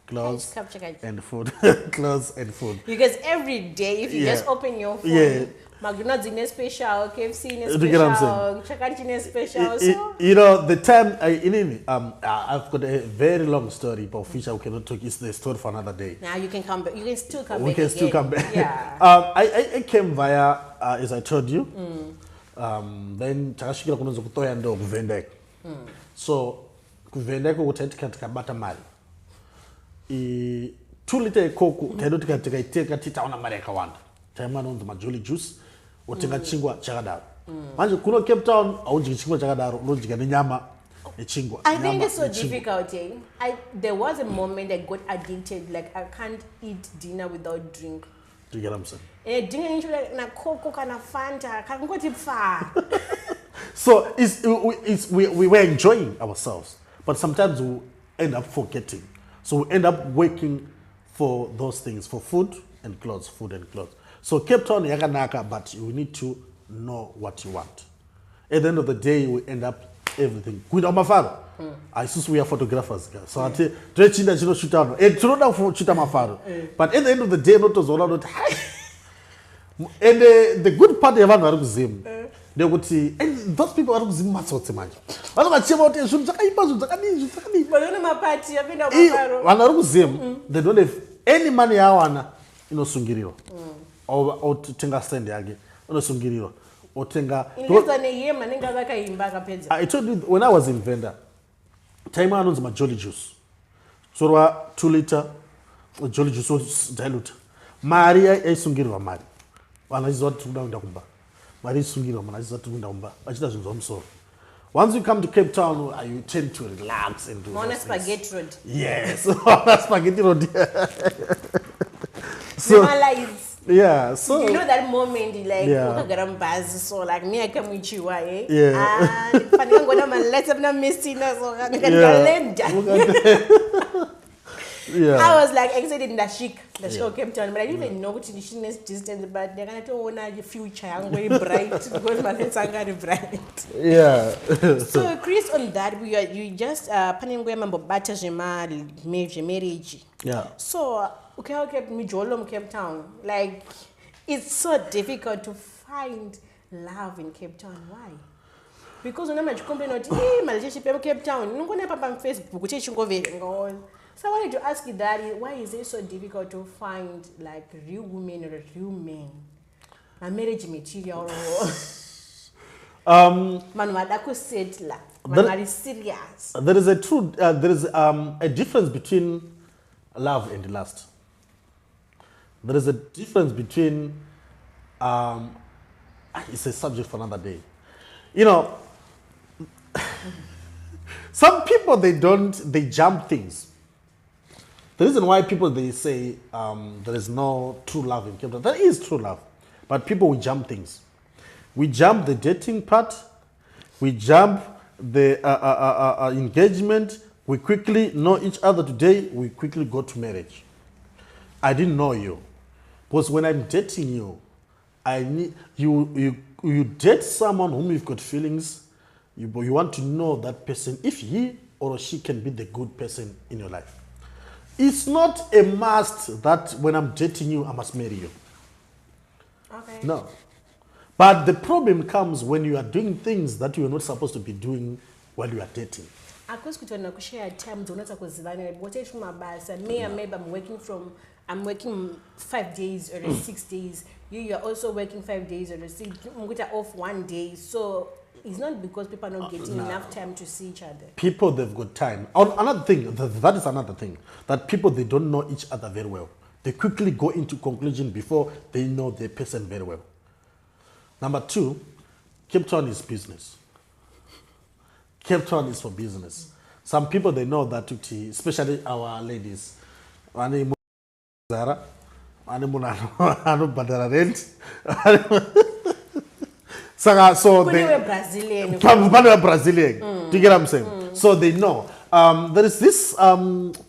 S3: Clothes and food. Clothes and food.
S2: Because every day, if you just open your phone, McDonald's in a special, KFC in a special, Chicken in a special.
S3: The time I've got a very long story, but which I cannot talk. It's the story for another day.
S2: Now you can come back. You can still come back.
S3: We can still come back.
S2: Yeah.
S3: I came via, as I told you. Then chakashikira kunozo kutoya ndo kuvendeka. So kuvendeka kuti tikabata mali. 2 liter ekoko taito tikaiteka titaona mari yakawanda. Taimana unzi majoli juice. Otenga chingwa chakadaro. Manje kuno Cape Town audyi chingwa chakadaro unodya nenyama nechingwa.
S2: I think it's so difficult. There was a moment I got addicted. Like I can't eat dinner without drink.
S3: Do you get what I'm saying? So we were enjoying ourselves, but sometimes we end up forgetting. So we end up working for those things, for food and clothes, So Cape Town yakanaka, but you need to know what you want. At the end of the day, we end up everything. Good on my father. I see we are photographers. So I tell you, shoot out. And shoot my father. But at the end of the day, not as all not. And the good part of Zim, they would see, and those people are Zim Matsot. I don't know about Zim. They don't have any money. Sungiriro. Or Tenga Stand again. Sungiriro. I told you when I was in Venda, time I knows my jolly juice. So 2 liter jolly juice was dilute. Maria is Sungirwa Mari. One is what to down Dumba. Maria Sungirwa, man, is what to Dumba. I just don't so. Once you come to Cape Town, you tend to relax and do
S2: spaghetti road.
S3: Yes, spaghetti road. So, yeah, so
S2: you know that moment, so like me, I come with you, eh?
S3: Yeah.
S2: And I'm let's have no missing us, so I can
S3: yeah.
S2: I was like excited in the show came down, but I didn't even know what the distance, but they're gonna tell the future. I'm very bright because my legs are very bright.
S3: Yeah.
S2: So Chris, on that, you just marriage.
S3: Yeah.
S2: So okay, me Cape Town. Like it's so difficult to find love in Cape Town. Why? Because when I'm complain about relationship in Cape Town, you don't on Facebook. So I wanted to ask you, Daddy, why is it so difficult to find like real women or real men? A marriage material settler. Serious.
S3: There is a difference between love and lust. There is a difference between it's a subject for another day. Some people they jump things. The reason why people they say there is no true love in Cape Town, there is true love, but people will jump things. We jump the dating part, we jump the engagement. We quickly know each other today. We quickly go to marriage. I didn't know you, Because when I'm dating you, I need you date someone whom you've got feelings. You want to know that person, if he or she can be the good person in your life. It's not a must that when I'm dating you, I must marry you.
S2: Okay.
S3: No. But the problem comes when you are doing things that you are not supposed to be doing while you are dating.
S2: Because we share time, maybe I'm working 5 days or 6 days. You're also working 5 days or 6. I'm off 1 day. So it's not because people are not getting enough time to see each other.
S3: People, they've got time. Another thing, that is another thing, that people, they don't know each other very well. They quickly go into conclusion before they know the person very well. Number 2, Cape Town is business. Cape Town is for business. Some people, they know that, especially our ladies. So they
S2: Brazilian.
S3: Brazilian. Do you get what I'm saying? So they know. There is this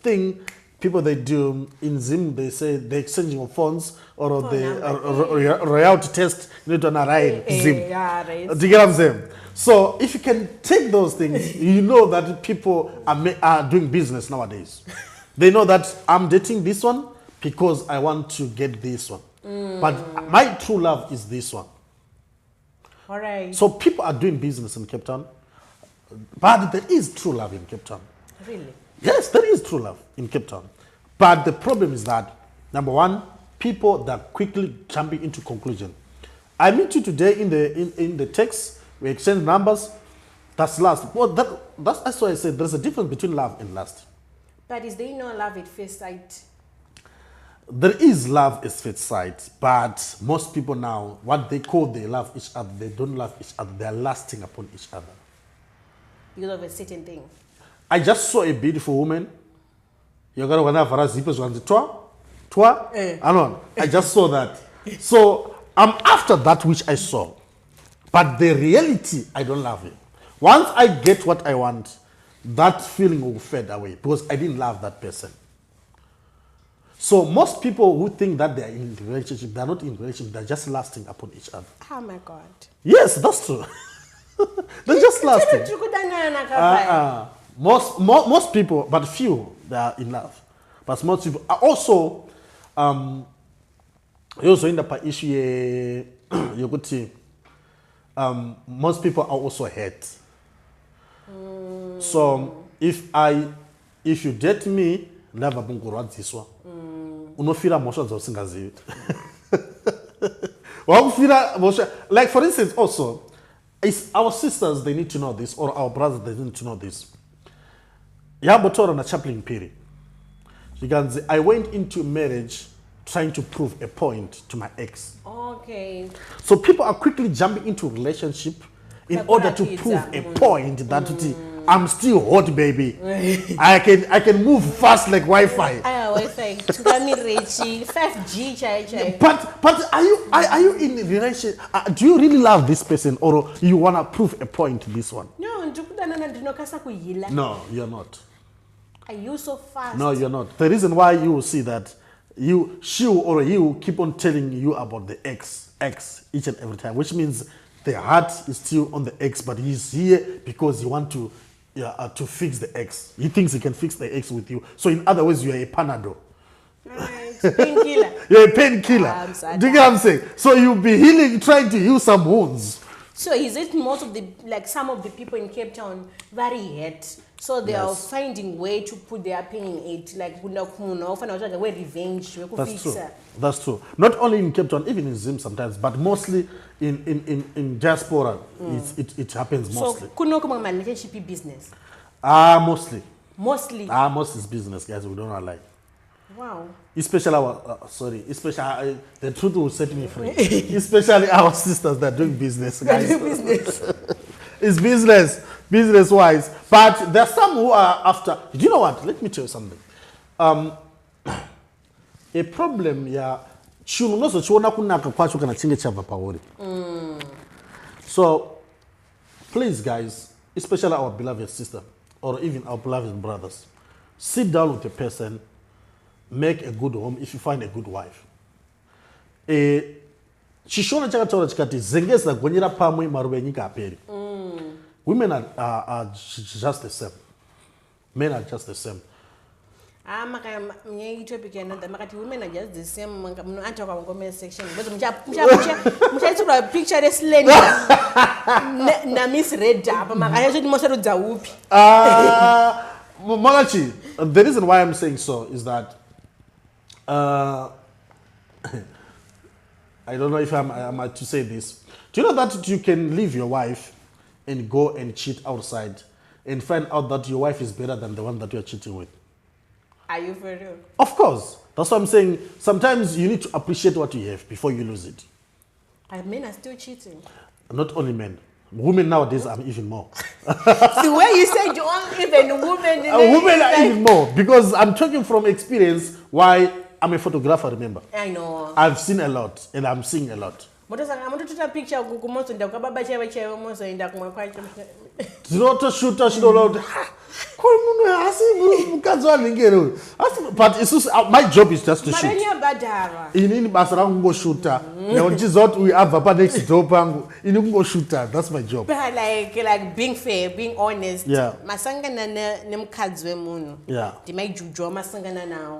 S3: thing people they do in Zim. They say the exchanging of phones or the royalty test. You need to arrive Zim.
S2: Yeah, right.
S3: Do you get what I'm saying? So if you can take those things, you know that people are doing business nowadays. They know that I'm dating this one because I want to get this one. But my true love is this one.
S2: All right.
S3: So people are doing business in Cape Town, but there is true love in Cape Town.
S2: Really?
S3: Yes, there is true love in Cape Town. But the problem is that, number 1, people that quickly jumping into conclusion. I meet you today in the text, we exchange numbers, that's lust. Well, that's why I said there's a difference between love and lust.
S2: But is there no love at first sight?
S3: There is love at first sight, but most people now, what they call they love each other, they don't love each other, they are lusting upon each other.
S2: Because of a certain thing.
S3: I just saw a beautiful woman. You're going to I just saw that. So I'm after that which I saw. But the reality, I don't love it. Once I get what I want, that feeling will fade away because I didn't love that person. So most people who think that they are in a relationship, they're not in a relationship, they're just lusting upon each other.
S2: Oh my God.
S3: Yes, that's true. They're just lusting. Most people, but few, they are in love. But most people are also, in the issue, you could see, most people are also hurt. So if you date me, never bungurwa this one. Unofira emotions of singazi. Like for instance, also, it's our sisters, they need to know this, or our brothers, they need to know this. Yabotora na chaplain period. You can say, I went into marriage trying to prove a point to my ex.
S2: Okay.
S3: So people are quickly jumping into a relationship in order to prove a point that I'm still hot, baby. I can move fast like Wi-Fi.
S2: Wi-Fi. 5G, chai.
S3: But are you in a relationship? Do you really love this person, or you wanna prove a point to this one?
S2: No,
S3: you're not.
S2: Are you so fast?
S3: No, you're not. The reason why you will see that she or you keep on telling you about the ex each and every time, which means the heart is still on the ex, but he's here because he wants to fix the ex. He thinks he can fix the ex with you. So in other words, you are a panado.
S2: Painkiller.
S3: You're a painkiller. Do you get what I'm saying? So you'll be healing, trying to heal some wounds.
S2: So is it most of some of the people in Cape Town very hurt? So they are finding way to put their pain in it, like revenge.
S3: That's true. That's true. Not only in Cape Town, even in Zim sometimes, but mostly in diaspora, it happens mostly.
S2: So kuno kuma relationship business?
S3: Mostly.
S2: Mostly?
S3: Most is business, guys. We don't lie.
S2: Wow.
S3: Especially the truth will set me free. Especially our sisters that are doing business, guys. It's business-wise. But there are some who are after. Do you know what? Let me tell you something. A problem, So, please, guys, especially our beloved sister, or even our beloved brothers, sit down with a person, make a good home if you find a good wife. chishona chakataura chikati zengeza gonyera pamwe maruva enyika aperi. Women are just the same. Men are just the same.
S2: Women are just the same. I talk about comment section. But picture the slender. Na misread.
S3: Malachi, the reason why I'm saying so is that I don't know if I'm to say this. Do you know that you can leave your wife and go and cheat outside and find out that your wife is better than the one that you're cheating with?
S2: Are you for real?
S3: Of course. That's what I'm saying. Sometimes you need to appreciate what you have before you lose it.
S2: And men are still cheating.
S3: Not only men. Women nowadays are even more.
S2: The way you said you want even women.
S3: Women are even more. Because I'm talking from experience why I'm a photographer, remember.
S2: I know.
S3: I've seen a lot and I'm seeing a lot.
S2: I'm going to take a picture of
S3: but it's just, my job is just to shoot. That's my job.
S2: But like being fair, being honest.
S3: Yeah.
S2: Yeah.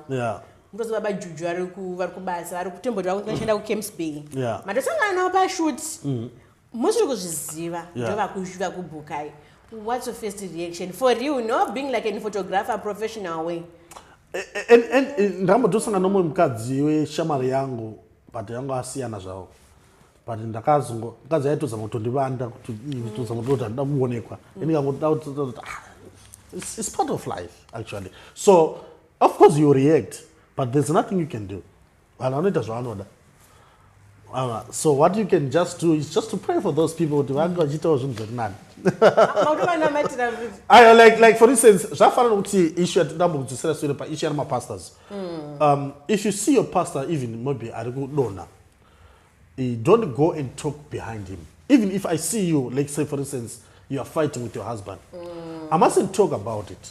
S3: Yeah.
S2: Because baba juju ari kubasa ari kutemboda kunoshanda ku Camps Bay.
S3: Yeah.
S2: Matosanga nawo pa shoot. Most kuzviziva ndova kuzviva kubukai. What's your first reaction for you, no, being like a photographer professional way?
S3: And ndamotosanga nomwe mukadzi weshamari yangu but yangu asiyana zvawo. But ndakazongo mukadzi aitoza kutondivanda kuti itoza kutota ndamuonekwa. It's part of life actually. So of course you react. But there's nothing you can do. So what you can just do is just to pray for those people. I like for instance, issue my pastors. If you see your pastor, even maybe a good donor, don't go and talk behind him. Even if I see you, like say for instance, you are fighting with your husband, I mustn't talk about it.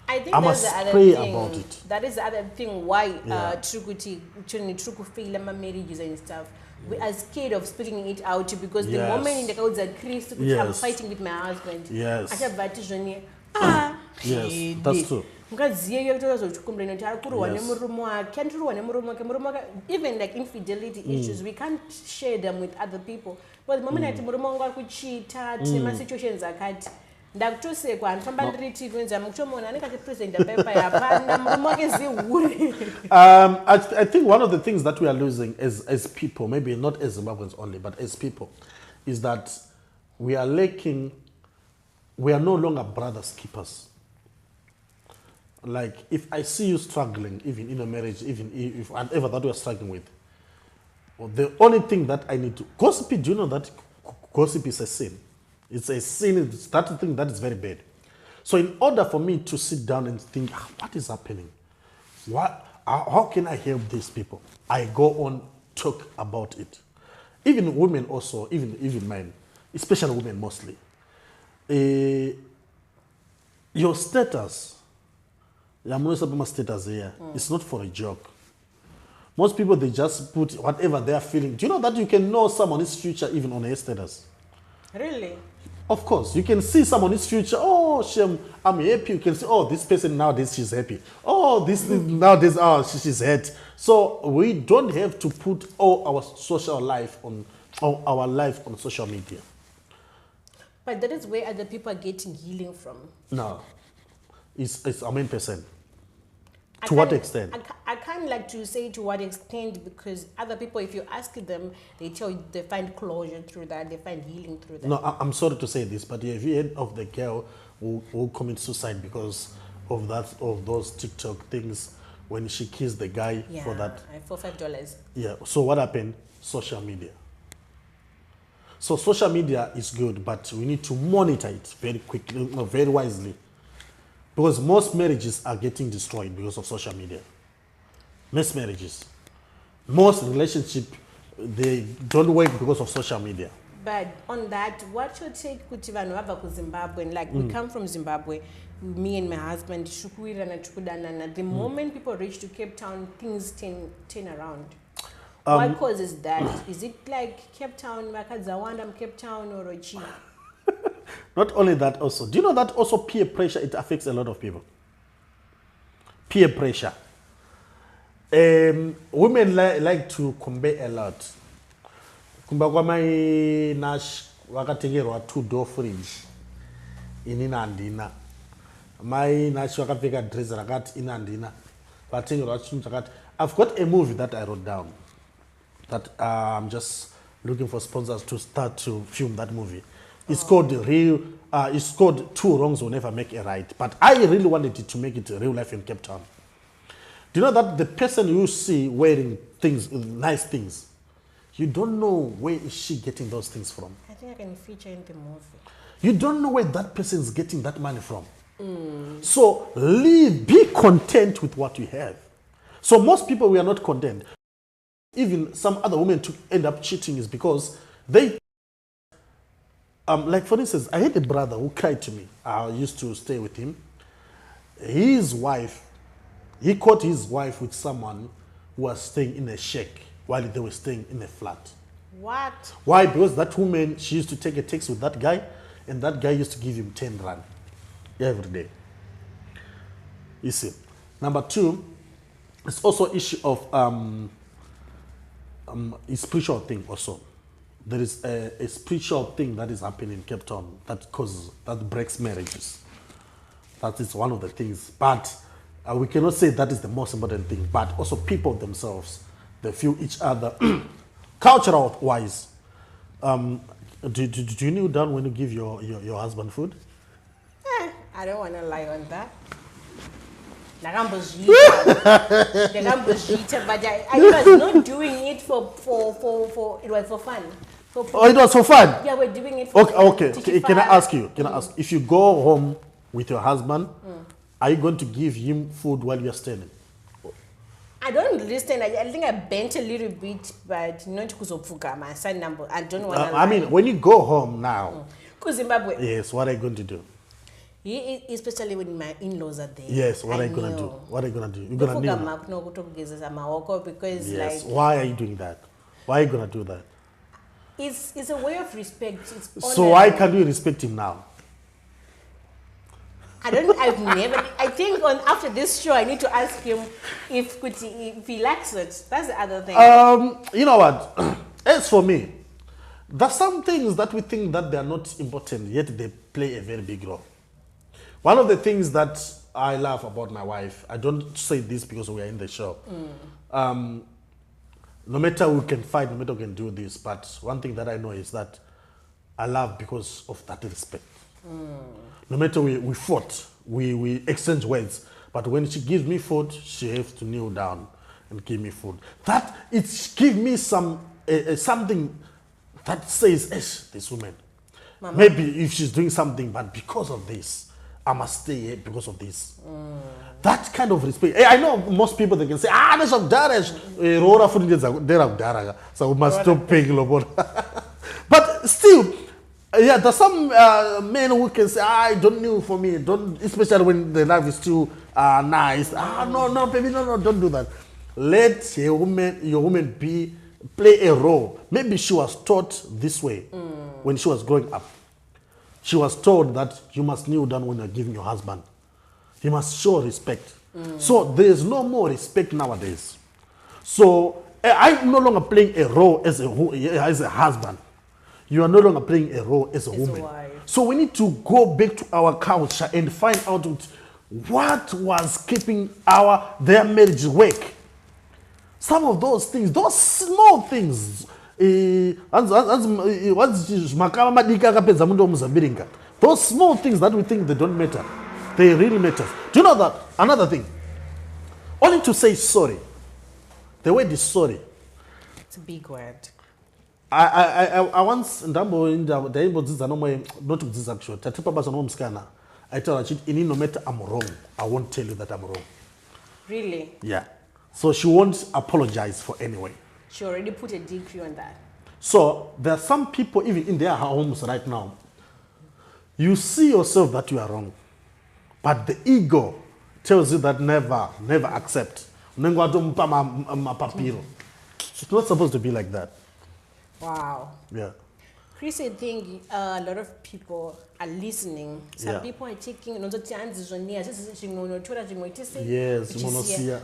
S2: I think
S3: I
S2: that's
S3: must
S2: the other
S3: pray
S2: thing.
S3: About it.
S2: That is the other thing why true fail marriages and stuff. We are scared of speaking it out because the moment in the codes are Christ, I'm fighting with my husband.
S3: Yes.
S2: Yes,
S3: that's true.
S2: Even like infidelity issues, we can't share them with other people. But the moment that situations are cut. I
S3: think one of the things that we are losing as people, maybe not as Zimbabweans only, but as people, is that we are lacking, we are no longer brothers keepers. Like if I see you struggling, even in a marriage, even if whatever that we are struggling with, the only thing that I need to, gossip, do you know that gossip is a sin? It's a sin, it's that thing that is very bad. So in order for me to sit down and think, what is happening? How can I help these people? I go on, talk about it. Even women also, even men, especially women mostly. Your status, status here, it's not for a joke. Most people, they just put whatever they are feeling. Do you know that you can know someone's future even on a status?
S2: Really?
S3: Of course, you can see someone's future. Oh, Shem, I'm happy. You can see, oh, this person nowadays she's happy. Oh, this nowadays, oh, she's hurt. So we don't have to put all our social life on social media.
S2: But that is where other people are getting healing from.
S3: No, it's a main person. To what extent?
S2: I can't like to say to what extent because other people, if you ask them, they tell you they find closure through that, they find healing through that.
S3: No, I'm sorry to say this, but have you heard of the girl who committed suicide because of those TikTok things when she kissed the guy for that?
S2: For $5.
S3: Yeah. So what happened? Social media. So social media is good, but we need to monitor it very quickly, very wisely. Because most marriages are getting destroyed because of social media. Most marriages. Most relationships, they don't work because of social media.
S2: But on that, what should take Kutivano Zimbabwe? Like we come from Zimbabwe, me and my husband, the moment people reach to Cape Town, things turn around. What causes that? Is it like Cape Town, Makadzawanda, Cape Town, or Rochi?
S3: Not only that also. Do you know that also peer pressure, it affects a lot of people? Peer pressure. Women like to compare a lot. Kumba kwa mai nash wakatengerwa 2-door fridge inina andina. Mai nash wakapfeka dress rakati ina andina. Vatengerwa chinhu chakati. I've got a movie that I wrote down that I'm just looking for sponsors to start to film that movie. It's called it's called Two Wrongs Will Never Make a Right. But I really wanted it to make it real life in Cape Town. Do you know that the person you see wearing things, nice things, you don't know where is she getting those things from.
S2: I think I can feature in the movie.
S3: You don't know where that person is getting that money from. So be content with what you have. So most people, we are not content. Even some other women to end up cheating is because they, like for instance, I had a brother who cried to me. I used to stay with him. His wife, he caught his wife with someone who was staying in a shack while they were staying in a flat.
S2: What?
S3: Why? Because that woman, she used to take a text with that guy, and that guy used to give him 10 rand every day. You see. Number two, it's also issue of a spiritual thing also. There is a spiritual thing that is happening in Cape Town that breaks marriages. That is one of the things. But we cannot say that is the most important thing. But also people themselves, they feel each other. Cultural wise, do you kneel down when you give your husband food?
S2: I don't want to lie on that. But I was not doing it for it was for fun.
S3: Oh, it was for fun?
S2: Yeah, we're doing it for
S3: okay. Can I ask you? If you go home with your husband, are you going to give him food while you're standing?
S2: I don't listen. I think I bent a little bit, but not kuzopuka my son number. I don't want to
S3: I mean, when you go home now,
S2: Zimbabwe.
S3: Yes, what are you going to do?
S2: Especially when my in-laws are there.
S3: Yes, what are you going to do? What are you going to do? You're going to kneel.
S2: Because
S3: yes,
S2: like,
S3: why are you doing that? Why are you going to do that?
S2: It's a way of respect.
S3: So why can't you respect him now?
S2: I think after this show, I need to ask him if he likes it. That's the other thing.
S3: You know what? As for me, there's some things that we think that they are not important, yet they play a very big role. One of the things that I love about my wife, I don't say this because we are in the show. No matter we can fight, no matter we can do this, but one thing that I know is that I love because of that respect. No matter we fought, we exchange words, but when she gives me food, she has to kneel down and give me food. That it gives me something that says, this woman, Mama. Maybe if she's doing something, but because of this, I must stay here because of this. That kind of respect. I know most people, they can say, there's a darash. So we must stop paying lobola. But still, yeah, there's some men who can say, I don't kneel for me. Don't, especially when the life is too nice. No, baby, no, don't do that. Let your woman play a role. Maybe she was taught this way when she was growing up. She was told that you must kneel down when you're giving your husband. You must show respect. So there is no more respect nowadays. So I'm no longer playing a role as a husband. You are no longer playing a role as a woman. So we need to go back to our culture and find out what was keeping their marriage work. Some of those things, those small things. Those small things that we think they don't matter, they really matter. Do you know that? Another thing, only to say sorry. The word is sorry.
S2: It's a big word.
S3: I once I tell her, no matter I'm wrong, I won't tell you that I'm wrong.
S2: Really?
S3: Yeah. So she won't apologize for anyway.
S2: She already put a decree on that. So
S3: there are some people, even in their homes right now, you see yourself that you are wrong. But the ego tells you that never accept. It's not supposed to be like that.
S2: Wow.
S3: Yeah.
S2: Chris, I think a lot of people are listening. Some people are taking yes,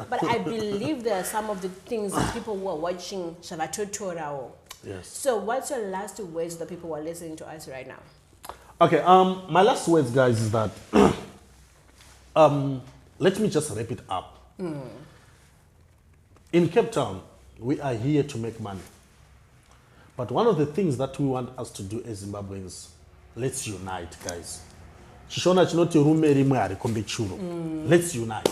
S2: but I believe there are some of the things that people who are watching yes. So what's your last words that people who are listening to us right now?
S3: Okay, my last words, guys, is that let me just wrap it up. In Cape Town, we are here to make money. But one of the things that we want us to do as Zimbabweans, let's unite, guys. Let's unite.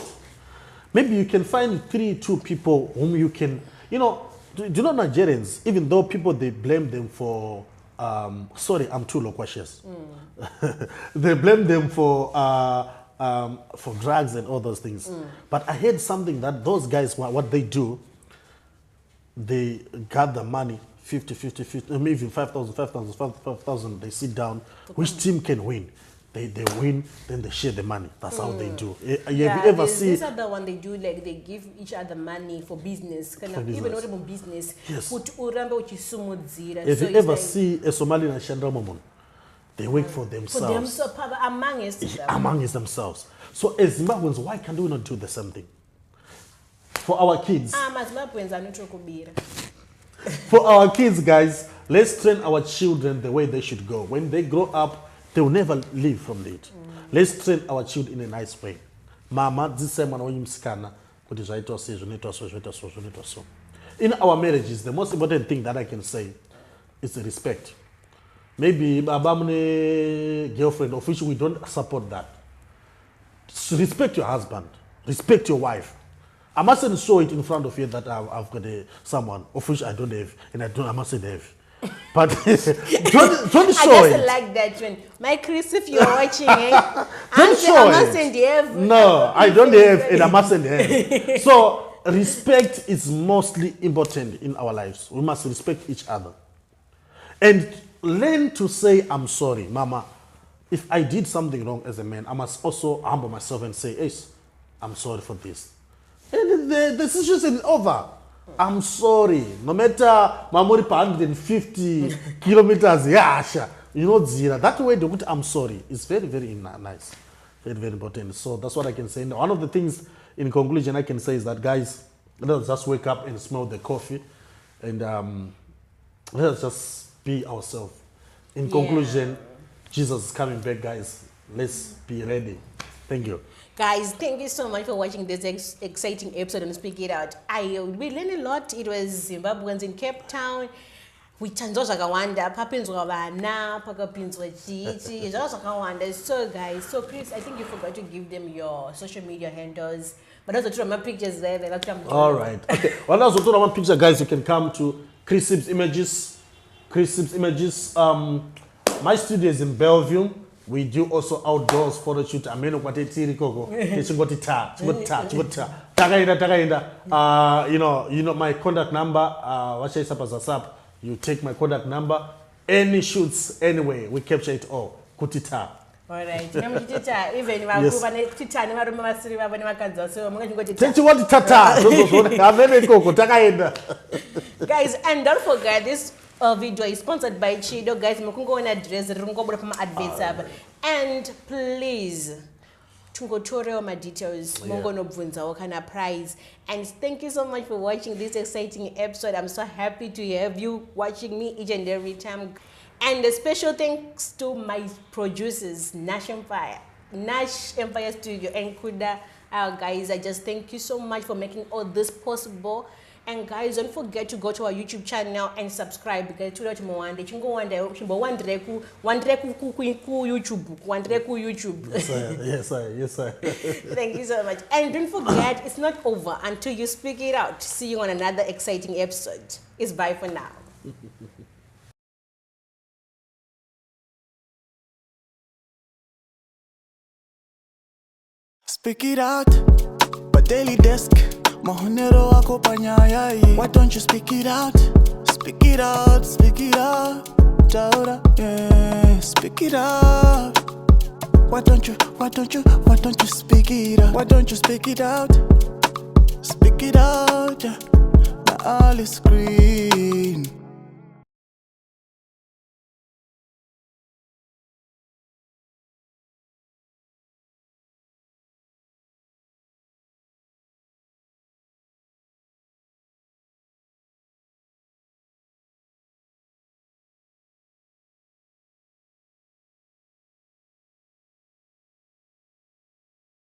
S3: Maybe you can find 2 people whom you can, do you know Nigerians, even though people, they blame them for, sorry, I'm too loquacious. They blame them for drugs and all those things. But I heard something that those guys, what they do, they gather money, 50, maybe even 5,000, they sit down, which team can win? They win, then they share the money. That's how they do. Have you ever seen?
S2: This other one they do, like they give each other money for business. Even not even business.
S3: Yes. Have
S2: you
S3: ever seen a Somalian and Chandra Momon? They work for themselves.
S2: For themselves,
S3: amongst themselves. So as Zimbabweans, why can't we not do the same thing? For our kids. For our kids, guys, let's train our children the way they should go. When they grow up, they will never leave from it. Let's train our children in a nice way. Mama, this same one when in our marriages, the most important thing that I can say is respect. Maybe Babamne girlfriend, of which we don't support that. So respect your husband, respect your wife. I mustn't show it in front of you that I've got someone of which I don't have, and I mustn't have. But don't show it.
S2: I just like that when my Chris, if you're watching,
S3: No, I don't have, and I mustn't have. So respect is mostly important in our lives. We must respect each other, and learn to say, "I'm sorry, Mama. If I did something wrong as a man, I must also humble myself and say, yes, I'm sorry for this." And the situation is over. I'm sorry. No matter Mamori 150 kilometers, zero. That way, I'm sorry. It's very, very nice. Very, very important. So that's what I can say. One of the things, in conclusion, I can say is that, guys, let us just wake up and smell the coffee. And let us just be ourselves. In conclusion, Jesus is coming back, guys. Let's be ready. Thank you.
S2: Guys, thank you so much for watching this exciting episode on Speak It Out. We learned a lot. It was Zimbabweans in Cape Town. We chanzoza kawanda, papinzwa bana, pakapinzwa chichi, kawanda. So guys, so Chris, I think you forgot to give them your social media handles. But also to my pictures there, they like to.
S3: All right. Okay. Well, also to my picture, guys, you can come to Chris Sips Images. Chris Sips Images. My studio is in Bellevue. We do also outdoors photo shoot. You know, my contact number. You take my contact number. Any shoots, anyway, we capture it all. Kutita.
S2: All right. Even guys, and don't forget this video is sponsored by Chido. Guys, address and please tungotoreo my details prize. And thank you so much for watching this exciting episode. I'm so happy to have you watching me each and every time. And a special thanks to my producers, Nash Empire Studio, and Kuda. Guys, I just thank you so much for making all this possible. And guys, don't forget to go to our YouTube channel and subscribe, because to YouTube.
S3: Yes, sir.
S2: Thank you so much. And don't forget, it's not over until you speak it out. See you on another exciting episode. It's bye for now.
S1: Speak it out, but daily desk. Mahonero wako panyayai. Why don't you speak it out? Speak it out, speak it out. Taura, yeah, speak it out. Why don't you speak it out? Why don't you speak it out? Speak it out, yeah. all is green.